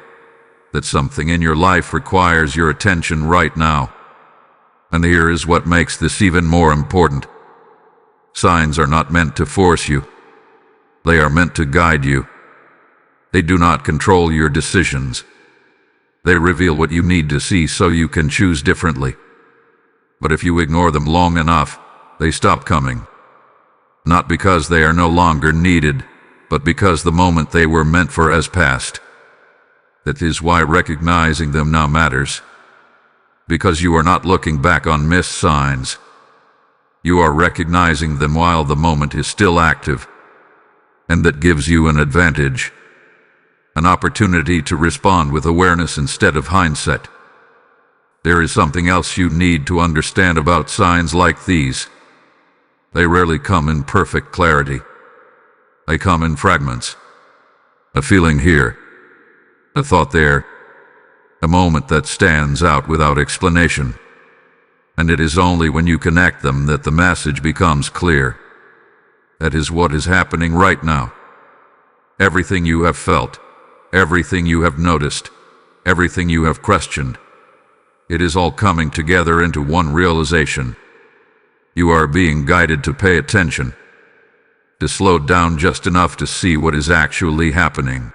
that something in your life requires your attention right now. And here is what makes this even more important. Signs are not meant to force you. They are meant to guide you. They do not control your decisions. They reveal what you need to see so you can choose differently. But if you ignore them long enough, they stop coming. Not because they are no longer needed, but because the moment they were meant for has passed. That is why recognizing them now matters. Because you are not looking back on missed signs. You are recognizing them while the moment is still active. And that gives you an advantage. An opportunity to respond with awareness instead of hindsight. There is something else you need to understand about signs like these. They rarely come in perfect clarity. They come in fragments. A feeling here. A thought there. A moment that stands out without explanation. And it is only when you connect them that the message becomes clear. That is what is happening right now. Everything you have felt, everything you have noticed, everything you have questioned, it is all coming together into one realization. You are being guided to pay attention, to slow down just enough to see what is actually happening.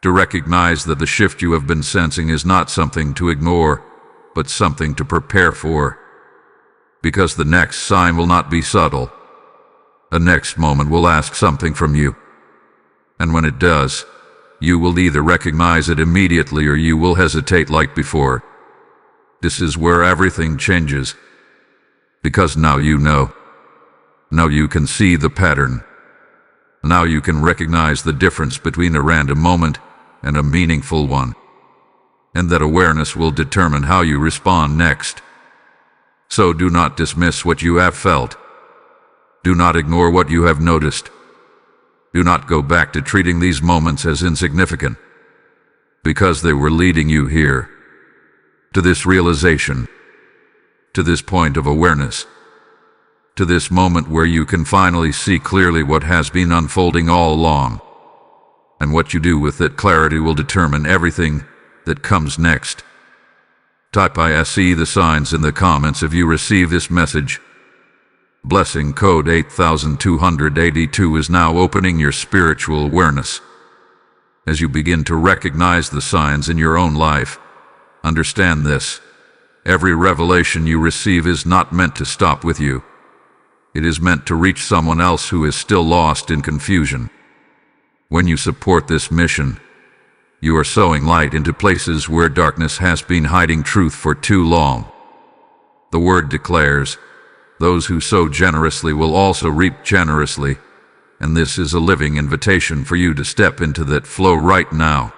To recognize that the shift you have been sensing is not something to ignore, but something to prepare for. Because the next sign will not be subtle. The next moment will ask something from you. And when it does, you will either recognize it immediately or you will hesitate like before. This is where everything changes. Because now you know. Now you can see the pattern. Now you can recognize the difference between a random moment and a meaningful one. And that awareness will determine how you respond next. So do not dismiss what you have felt. Do not ignore what you have noticed. Do not go back to treating these moments as insignificant. Because they were leading you here. To this realization. To this point of awareness. To this moment where you can finally see clearly what has been unfolding all along. And what you do with that clarity will determine everything that comes next. Type I see the signs in the comments if you receive this message. Blessing code 8282 is now opening your spiritual awareness. As you begin to recognize the signs in your own life, understand this. Every revelation you receive is not meant to stop with you. It is meant to reach someone else who is still lost in confusion. When you support this mission, you are sowing light into places where darkness has been hiding truth for too long. The word declares, those who sow generously will also reap generously, and this is a living invitation for you to step into that flow right now.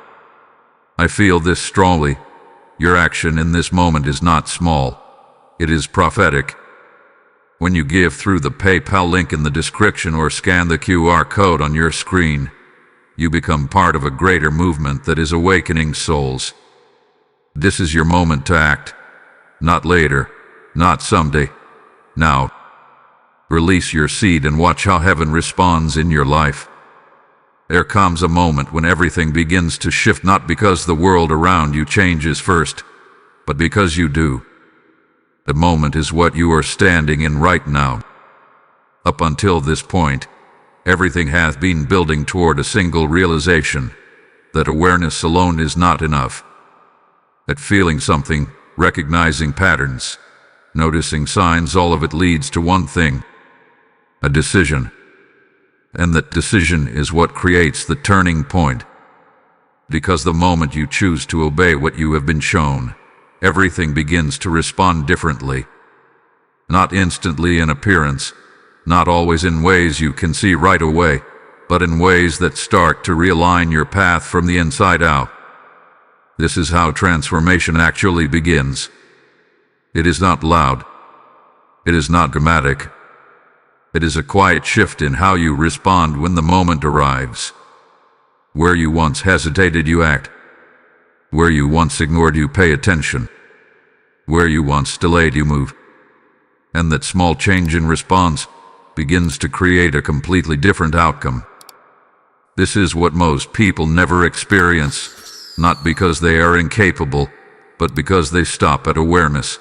I feel this strongly. Your action in this moment is not small. It is prophetic. When you give through the PayPal link in the description or scan the QR code on your screen, you become part of a greater movement that is awakening souls. This is your moment to act. Not later, not someday. Now. Release your seed and watch how heaven responds in your life. There comes a moment when everything begins to shift, not because the world around you changes first, but because you do. The moment is what you are standing in right now. Up until this point, everything has been building toward a single realization, that awareness alone is not enough. That feeling something, recognizing patterns, noticing signs, all of it leads to one thing: a decision. And that decision is what creates the turning point. Because the moment you choose to obey what you have been shown, everything begins to respond differently. Not instantly in appearance, not always in ways you can see right away, but in ways that start to realign your path from the inside out. This is how transformation actually begins. It is not loud. It is not dramatic. It is a quiet shift in how you respond when the moment arrives. Where you once hesitated, you act. Where you once ignored, you pay attention. Where you once delayed, you move. And that small change in response begins to create a completely different outcome. This is what most people never experience, not because they are incapable, but because they stop at awareness.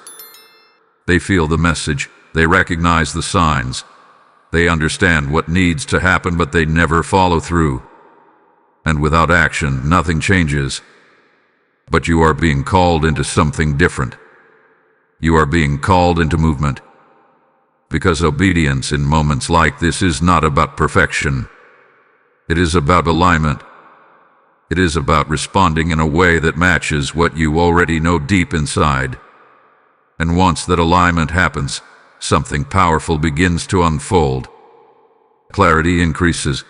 They feel the message, they recognize the signs, they understand what needs to happen, but they never follow through. And without action, nothing changes. But you are being called into something different. You are being called into movement. Because obedience in moments like this is not about perfection. It is about alignment. It is about responding in a way that matches what you already know deep inside. And once that alignment happens, something powerful begins to unfold. Clarity increases.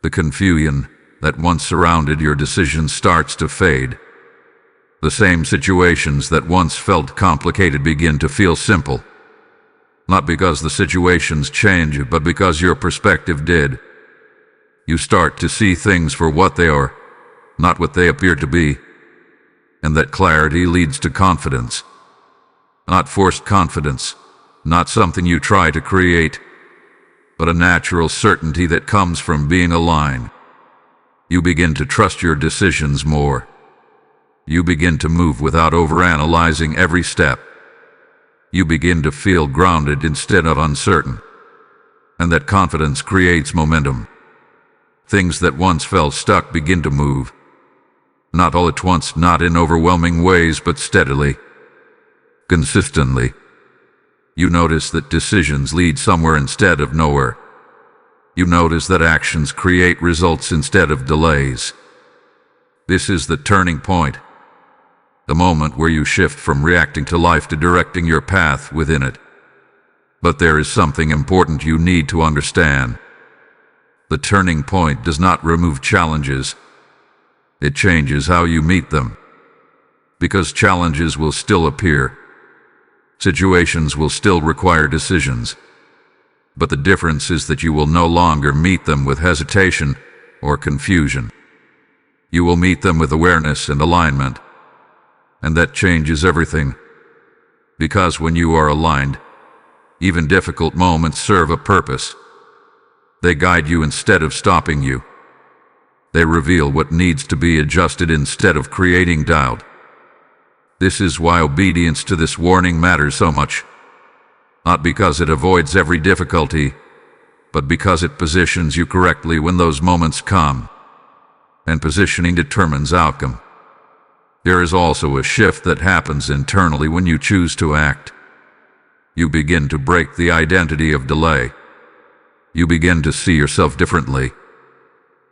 The confusion that once surrounded your decisions starts to fade. The same situations that once felt complicated begin to feel simple. Not because the situations change, but because your perspective did. You start to see things for what they are, not what they appear to be. And that clarity leads to confidence. Not forced confidence, not something you try to create, but a natural certainty that comes from being aligned. You begin to trust your decisions more. You begin to move without overanalyzing every step. You begin to feel grounded instead of uncertain. And that confidence creates momentum. Things that once felt stuck begin to move. Not all at once, not in overwhelming ways, but steadily. Consistently. You notice that decisions lead somewhere instead of nowhere. You notice that actions create results instead of delays. This is the turning point. The moment where you shift from reacting to life to directing your path within it. But there is something important you need to understand. The turning point does not remove challenges. It changes how you meet them. Because challenges will still appear. Situations will still require decisions. But the difference is that you will no longer meet them with hesitation or confusion. You will meet them with awareness and alignment. And that changes everything. Because when you are aligned, even difficult moments serve a purpose. They guide you instead of stopping you. They reveal what needs to be adjusted instead of creating doubt. This is why obedience to this warning matters so much. Not because it avoids every difficulty, but because it positions you correctly when those moments come. And positioning determines outcome. There is also a shift that happens internally when you choose to act. You begin to break the identity of delay. You begin to see yourself differently.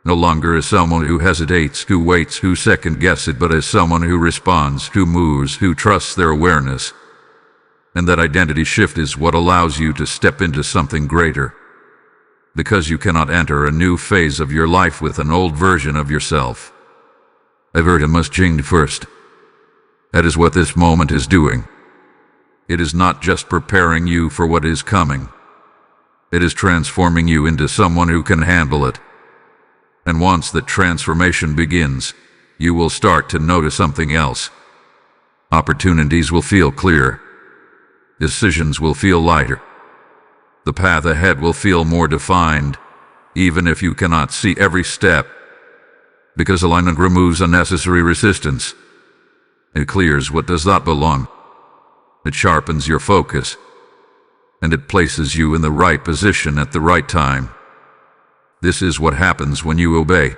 No longer as someone who hesitates, who waits, who second-guesses it, but as someone who responds, who moves, who trusts their awareness. And that identity shift is what allows you to step into something greater. Because you cannot enter a new phase of your life with an old version of yourself. Aversion must change first. That is what this moment is doing. It is not just preparing you for what is coming. It is transforming you into someone who can handle it. And once that transformation begins, you will start to notice something else. Opportunities will feel clear. Decisions will feel lighter. The path ahead will feel more defined, even if you cannot see every step. Because alignment removes unnecessary resistance. It clears what does not belong. It sharpens your focus. And it places you in the right position at the right time. This is what happens when you obey.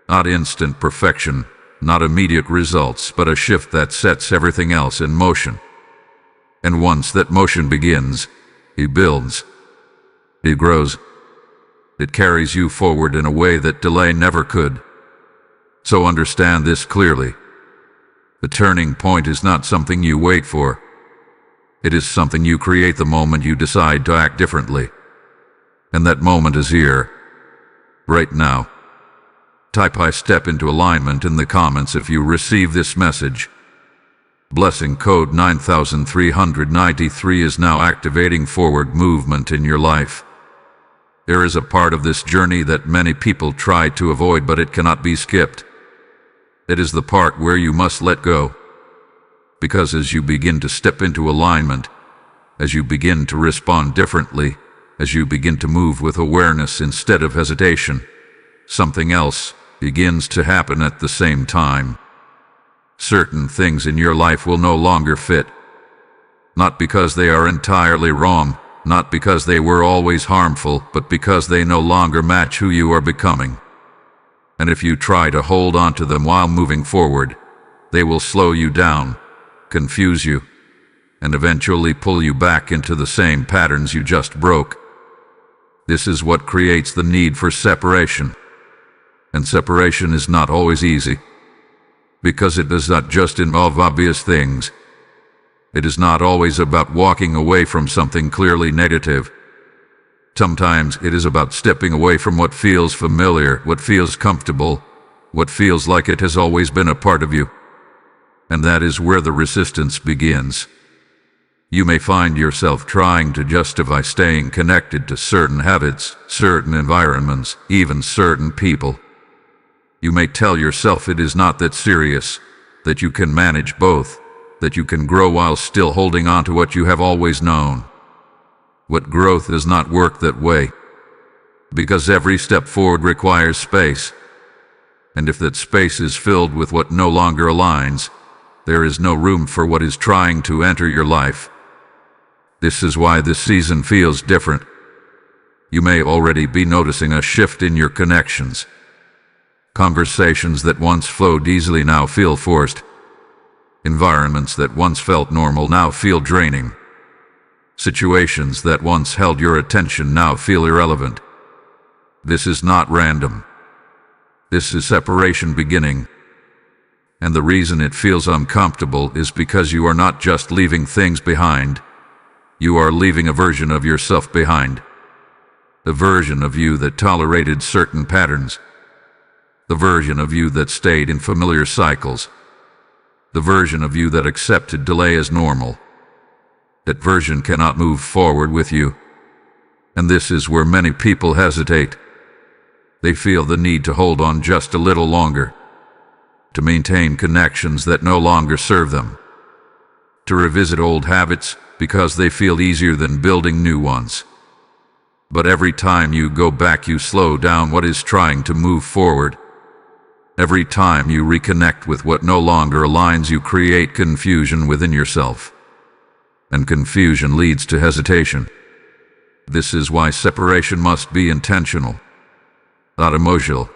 Not instant perfection, not immediate results, but a shift that sets everything else in motion. And once that motion begins, it builds. It grows. It carries you forward in a way that delay never could. So understand this clearly. The turning point is not something you wait for. It is something you create the moment you decide to act differently. And that moment is here. Right now. Type "I step into alignment" in the comments if you receive this message. Blessing code 9393 is now activating forward movement in your life. There is a part of this journey that many people try to avoid, but it cannot be skipped. It is the part where you must let go. Because as you begin to step into alignment, as you begin to respond differently, as you begin to move with awareness instead of hesitation, something else begins to happen at the same time. Certain things in your life will no longer fit. Not because they are entirely wrong, not because they were always harmful, but because they no longer match who you are becoming. And if you try to hold on to them while moving forward, they will slow you down, confuse you, and eventually pull you back into the same patterns you just broke. This is what creates the need for separation. And separation is not always easy, because it does not just involve obvious things. It is not always about walking away from something clearly negative. Sometimes it is about stepping away from what feels familiar, what feels comfortable, what feels like it has always been a part of you. And that is where the resistance begins. You may find yourself trying to justify staying connected to certain habits, certain environments, even certain people. You may tell yourself it is not that serious, that you can manage both, that you can grow while still holding on to what you have always known. What growth does not work that way, because every step forward requires space. And if that space is filled with what no longer aligns, there is no room for what is trying to enter your life. This is why this season feels different. You may already be noticing a shift in your connections. Conversations that once flowed easily now feel forced. Environments that once felt normal now feel draining. Situations that once held your attention now feel irrelevant. This is not random. This is separation beginning. And the reason it feels uncomfortable is because you are not just leaving things behind. You are leaving a version of yourself behind. The version of you that tolerated certain patterns. The version of you that stayed in familiar cycles. The version of you that accepted delay as normal. That version cannot move forward with you. And this is where many people hesitate. They feel the need to hold on just a little longer. To maintain connections that no longer serve them. To revisit old habits because they feel easier than building new ones. But every time you go back, you slow down what is trying to move forward. Every time you reconnect with what no longer aligns, you create confusion within yourself. And confusion leads to hesitation. This is why separation must be intentional, not emotional,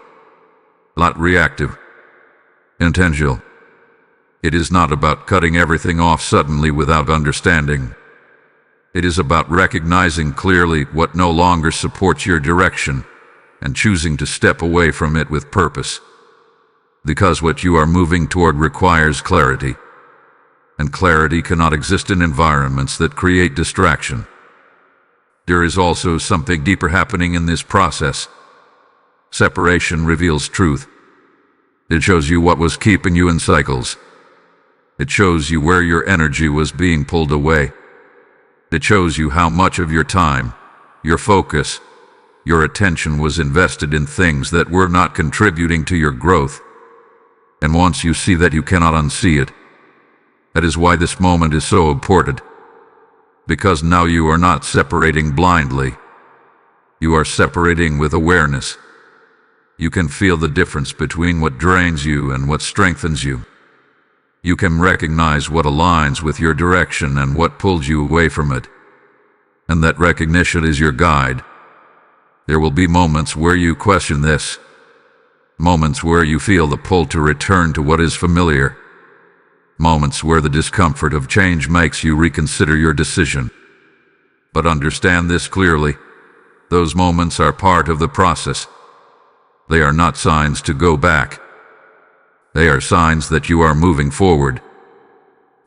not reactive. Intentional. It is not about cutting everything off suddenly without understanding. It is about recognizing clearly what no longer supports your direction and choosing to step away from it with purpose. Because what you are moving toward requires clarity. And clarity cannot exist in environments that create distraction. There is also something deeper happening in this process. Separation reveals truth. It shows you what was keeping you in cycles. It shows you where your energy was being pulled away. It shows you how much of your time, your focus, your attention was invested in things that were not contributing to your growth. And once you see that, you cannot unsee it. That is why this moment is so important. Because now you are not separating blindly. You are separating with awareness. You can feel the difference between what drains you and what strengthens you. You can recognize what aligns with your direction and what pulls you away from it. And that recognition is your guide. There will be moments where you question this. Moments where you feel the pull to return to what is familiar. Moments where the discomfort of change makes you reconsider your decision. But understand this clearly. Those moments are part of the process. They are not signs to go back. They are signs that you are moving forward.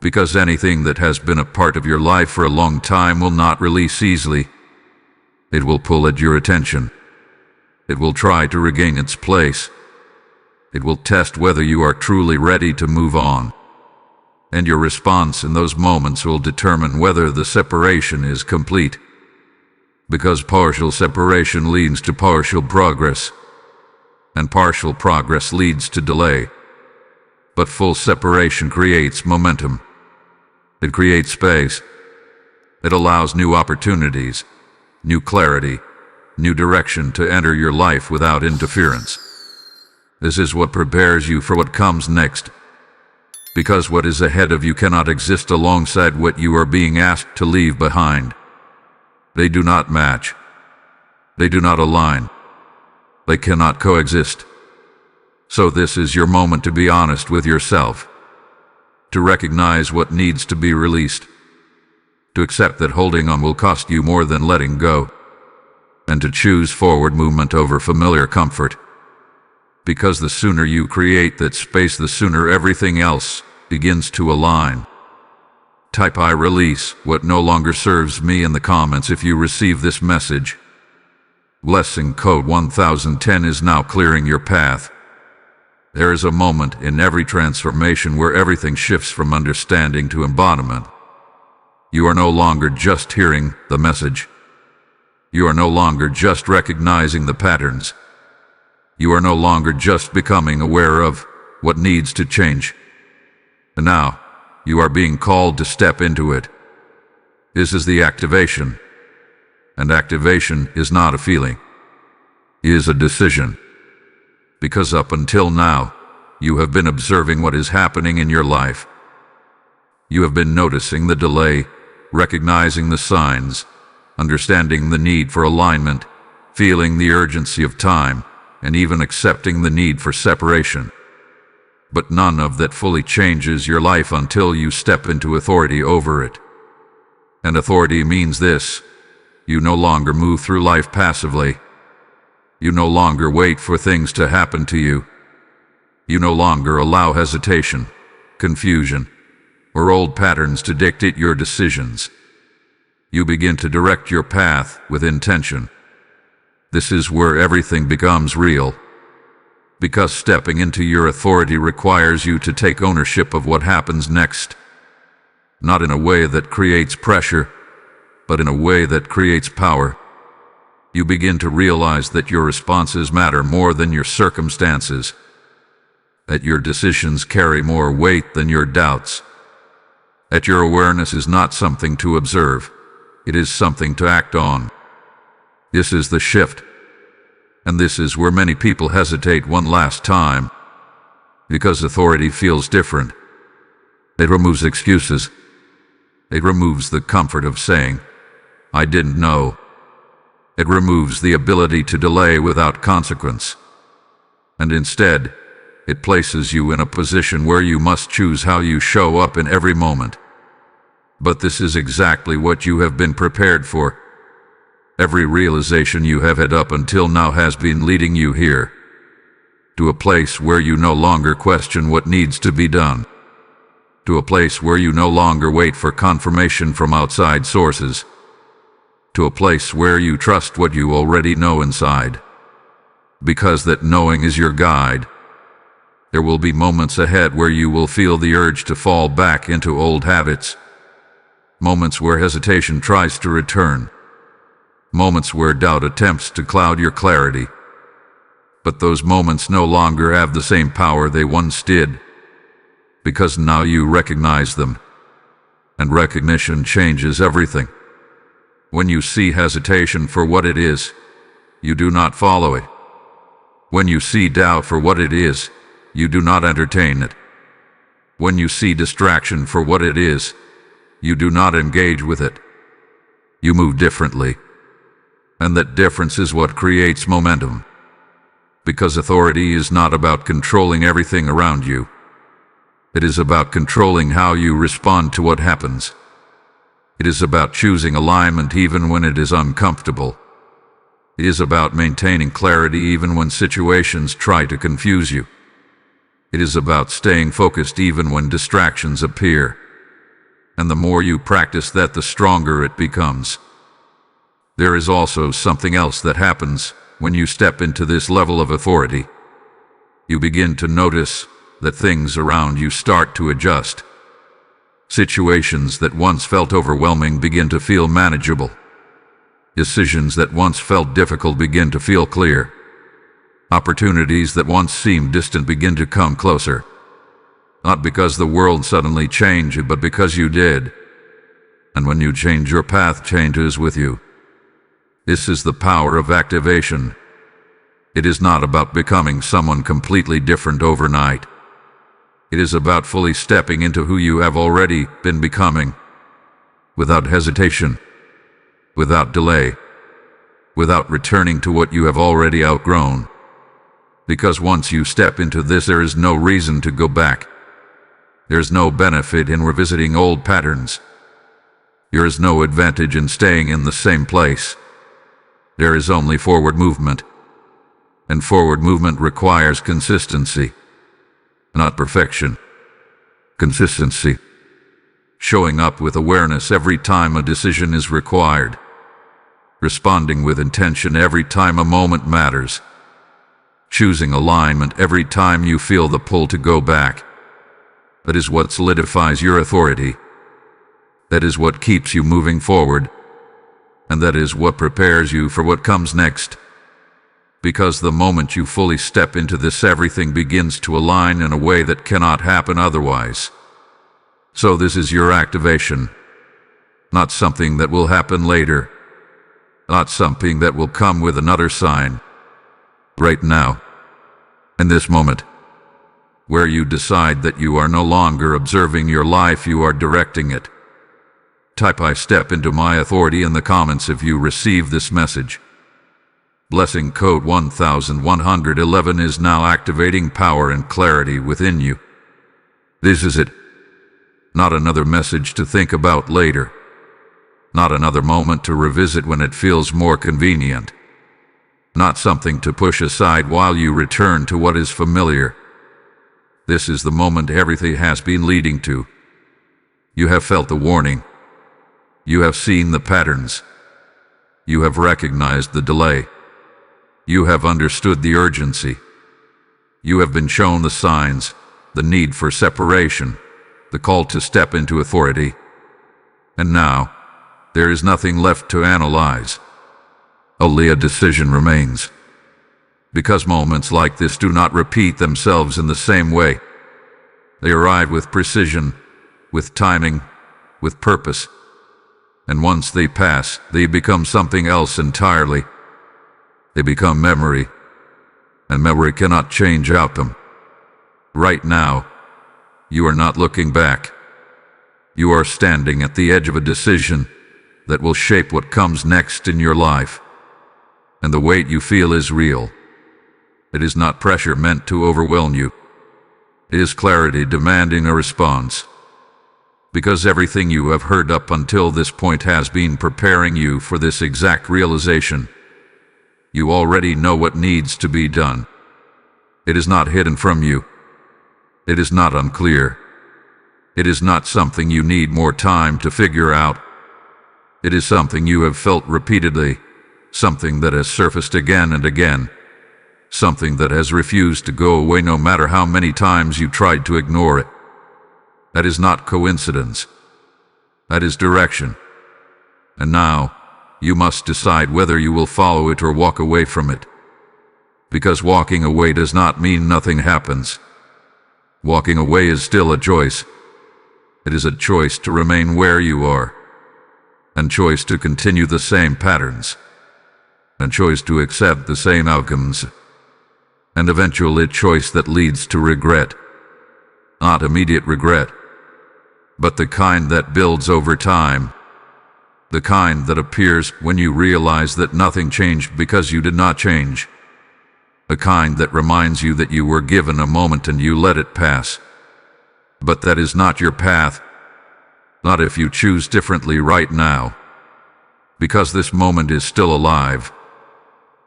Because anything that has been a part of your life for a long time will not release easily. It will pull at your attention. It will try to regain its place. It will test whether you are truly ready to move on. And your response in those moments will determine whether the separation is complete. Because partial separation leads to partial progress, and partial progress leads to delay. But full separation creates momentum. It creates space. It allows new opportunities, new clarity, new direction to enter your life without interference. This is what prepares you for what comes next. Because what is ahead of you cannot exist alongside what you are being asked to leave behind. They do not match. They do not align. They cannot coexist. So this is your moment to be honest with yourself, to recognize what needs to be released, to accept that holding on will cost you more than letting go, and to choose forward movement over familiar comfort. Because the sooner you create that space, the sooner everything else begins to align. Type "I release what no longer serves me" in the comments if you receive this message. Blessing code 1010 is now clearing your path. There is a moment in every transformation where everything shifts from understanding to embodiment. You are no longer just hearing the message. You are no longer just recognizing the patterns. You are no longer just becoming aware of what needs to change. And now, you are being called to step into it. This is the activation. And activation is not a feeling. It is a decision. Because up until now, you have been observing what is happening in your life. You have been noticing the delay, recognizing the signs, understanding the need for alignment, feeling the urgency of time, and even accepting the need for separation. But none of that fully changes your life until you step into authority over it. And authority means this: you no longer move through life passively. You no longer wait for things to happen to you. You no longer allow hesitation, confusion, or old patterns to dictate your decisions. You begin to direct your path with intention. This is where everything becomes real. Because stepping into your authority requires you to take ownership of what happens next. Not in a way that creates pressure, but in a way that creates power. You begin to realize that your responses matter more than your circumstances, that your decisions carry more weight than your doubts, that your awareness is not something to observe, it is something to act on. This is the shift. And this is where many people hesitate one last time, because authority feels different. It removes excuses. It removes the comfort of saying, "I didn't know." It removes the ability to delay without consequence. And instead, it places you in a position where you must choose how you show up in every moment. But this is exactly what you have been prepared for. Every realization you have had up until now has been leading you here, to a place where you no longer question what needs to be done, to a place where you no longer wait for confirmation from outside sources, to a place where you trust what you already know inside. Because that knowing is your guide. There will be moments ahead where you will feel the urge to fall back into old habits, moments where hesitation tries to return, moments where doubt attempts to cloud your clarity. But those moments no longer have the same power they once did, because now you recognize them, and recognition changes everything. When you see hesitation for what it is, you do not follow it. When you see doubt for what it is, you do not entertain it. When you see distraction for what it is, you do not engage with it. You move differently. And that difference is what creates momentum. Because authority is not about controlling everything around you. It is about controlling how you respond to what happens. It is about choosing alignment even when it is uncomfortable. It is about maintaining clarity even when situations try to confuse you. It is about staying focused even when distractions appear. And the more you practice that, the stronger it becomes. There is also something else that happens when you step into this level of authority. You begin to notice that things around you start to adjust. Situations that once felt overwhelming begin to feel manageable. Decisions that once felt difficult begin to feel clear. Opportunities that once seemed distant begin to come closer. Not because the world suddenly changed, but because you did. And when you change, your path changes with you. This is the power of activation. It is not about becoming someone completely different overnight. It is about fully stepping into who you have already been becoming, without hesitation, without delay, without returning to what you have already outgrown. Because once you step into this, there is no reason to go back. There is no benefit in revisiting old patterns. There is no advantage in staying in the same place. There is only forward movement. And forward movement requires consistency, not perfection. Consistency. Showing up with awareness every time a decision is required. Responding with intention every time a moment matters. Choosing alignment every time you feel the pull to go back. That is what solidifies your authority. That is what keeps you moving forward. And that is what prepares you for what comes next. Because the moment you fully step into this, everything begins to align in a way that cannot happen otherwise. So this is your activation. Not something that will happen later. Not something that will come with another sign. Right now. In this moment. Where you decide that you are no longer observing your life, you are directing it. Type "I step into my authority" in the comments if you receive this message. Blessing code 1111 is now activating power and clarity within you. This is it. Not another message to think about later. Not another moment to revisit when it feels more convenient. Not something to push aside while you return to what is familiar. This is the moment everything has been leading to. You have felt the warning. You have seen the patterns. You have recognized the delay. You have understood the urgency. You have been shown the signs, the need for separation, the call to step into authority. And now, there is nothing left to analyze. Only a decision remains. Because moments like this do not repeat themselves in the same way. They arrive with precision, with timing, with purpose. And once they pass, they become something else entirely. They become memory, and memory cannot change outcome. Right now, you are not looking back. You are standing at the edge of a decision that will shape what comes next in your life. And the weight you feel is real. It is not pressure meant to overwhelm you. It is clarity demanding a response. Because everything you have heard up until this point has been preparing you for this exact realization. You already know what needs to be done. It is not hidden from you. It is not unclear. It is not something you need more time to figure out. It is something you have felt repeatedly, something that has surfaced again and again, something that has refused to go away no matter how many times you tried to ignore it. That is not coincidence. That is direction. And now, you must decide whether you will follow it or walk away from it. Because walking away does not mean nothing happens. Walking away is still a choice. It is a choice to remain where you are, and choice to continue the same patterns, and choice to accept the same outcomes, and eventually a choice that leads to regret. Not immediate regret, but the kind that builds over time. The kind that appears when you realize that nothing changed because you did not change. The kind that reminds you that you were given a moment and you let it pass. But that is not your path. Not if you choose differently right now. Because this moment is still alive.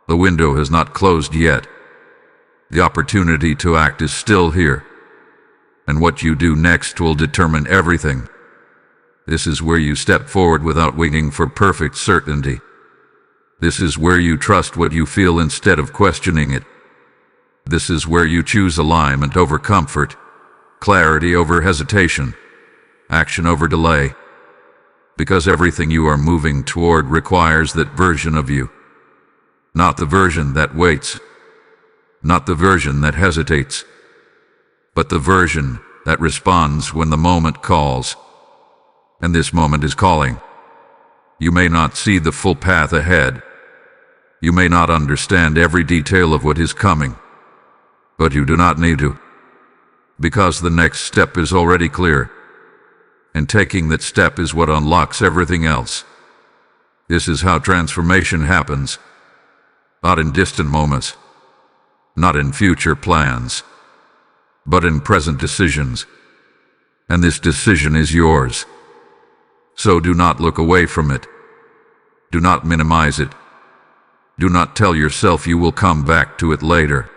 The window has not closed yet. The opportunity to act is still here. And what you do next will determine everything. This is where you step forward without waiting for perfect certainty. This is where you trust what you feel instead of questioning it. This is where you choose alignment over comfort, clarity over hesitation, action over delay. Because everything you are moving toward requires that version of you. Not the version that waits. Not the version that hesitates. But the version that responds when the moment calls. And this moment is calling. You may not see the full path ahead. You may not understand every detail of what is coming. But you do not need to. Because the next step is already clear. And taking that step is what unlocks everything else. This is how transformation happens. Not in distant moments. Not in future plans. But in present decisions. And this decision is yours. So do not look away from it. Do not minimize it. Do not tell yourself you will come back to it later.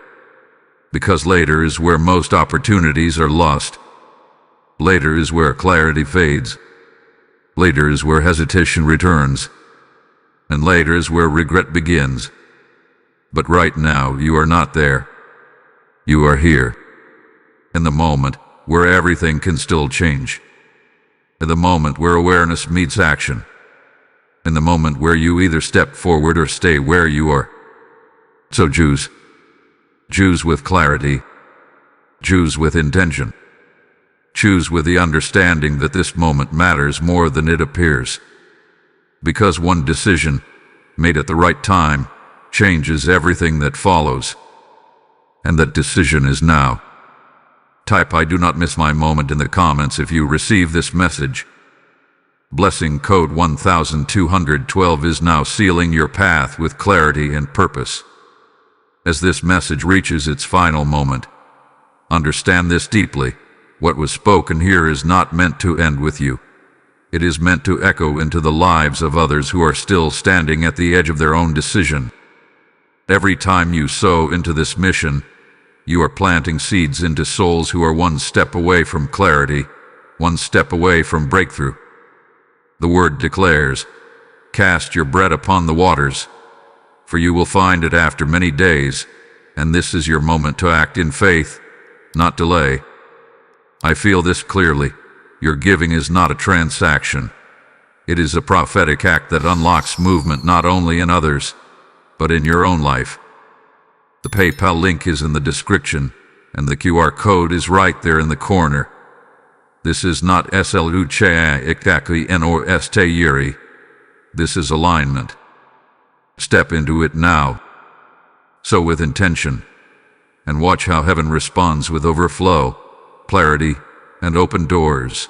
Because later is where most opportunities are lost. Later is where clarity fades. Later is where hesitation returns. And later is where regret begins. But right now you are not there. You are here. In the moment where everything can still change. In the moment where awareness meets action. In the moment where you either step forward or stay where you are. So choose. Choose with clarity. Choose with intention. Choose with the understanding that this moment matters more than it appears. Because one decision, made at the right time, changes everything that follows. And that decision is now. Type "I do not miss my moment" in the comments if you receive this message. Blessing code 1212 is now sealing your path with clarity and purpose. As this message reaches its final moment, understand this deeply. What was spoken here is not meant to end with you. It is meant to echo into the lives of others who are still standing at the edge of their own decision. Every time you sow into this mission, you are planting seeds into souls who are one step away from clarity, one step away from breakthrough. The word declares, "Cast your bread upon the waters, for you will find it after many days," and this is your moment to act in faith, not delay. I feel this clearly. Your giving is not a transaction. It is a prophetic act that unlocks movement not only in others, but in your own life. The PayPal link is in the description, and the QR code is right there in the corner. This is not sluchaiktaki. This is alignment. Step into it now. Sow with intention, and watch how heaven responds with overflow, clarity, and open doors.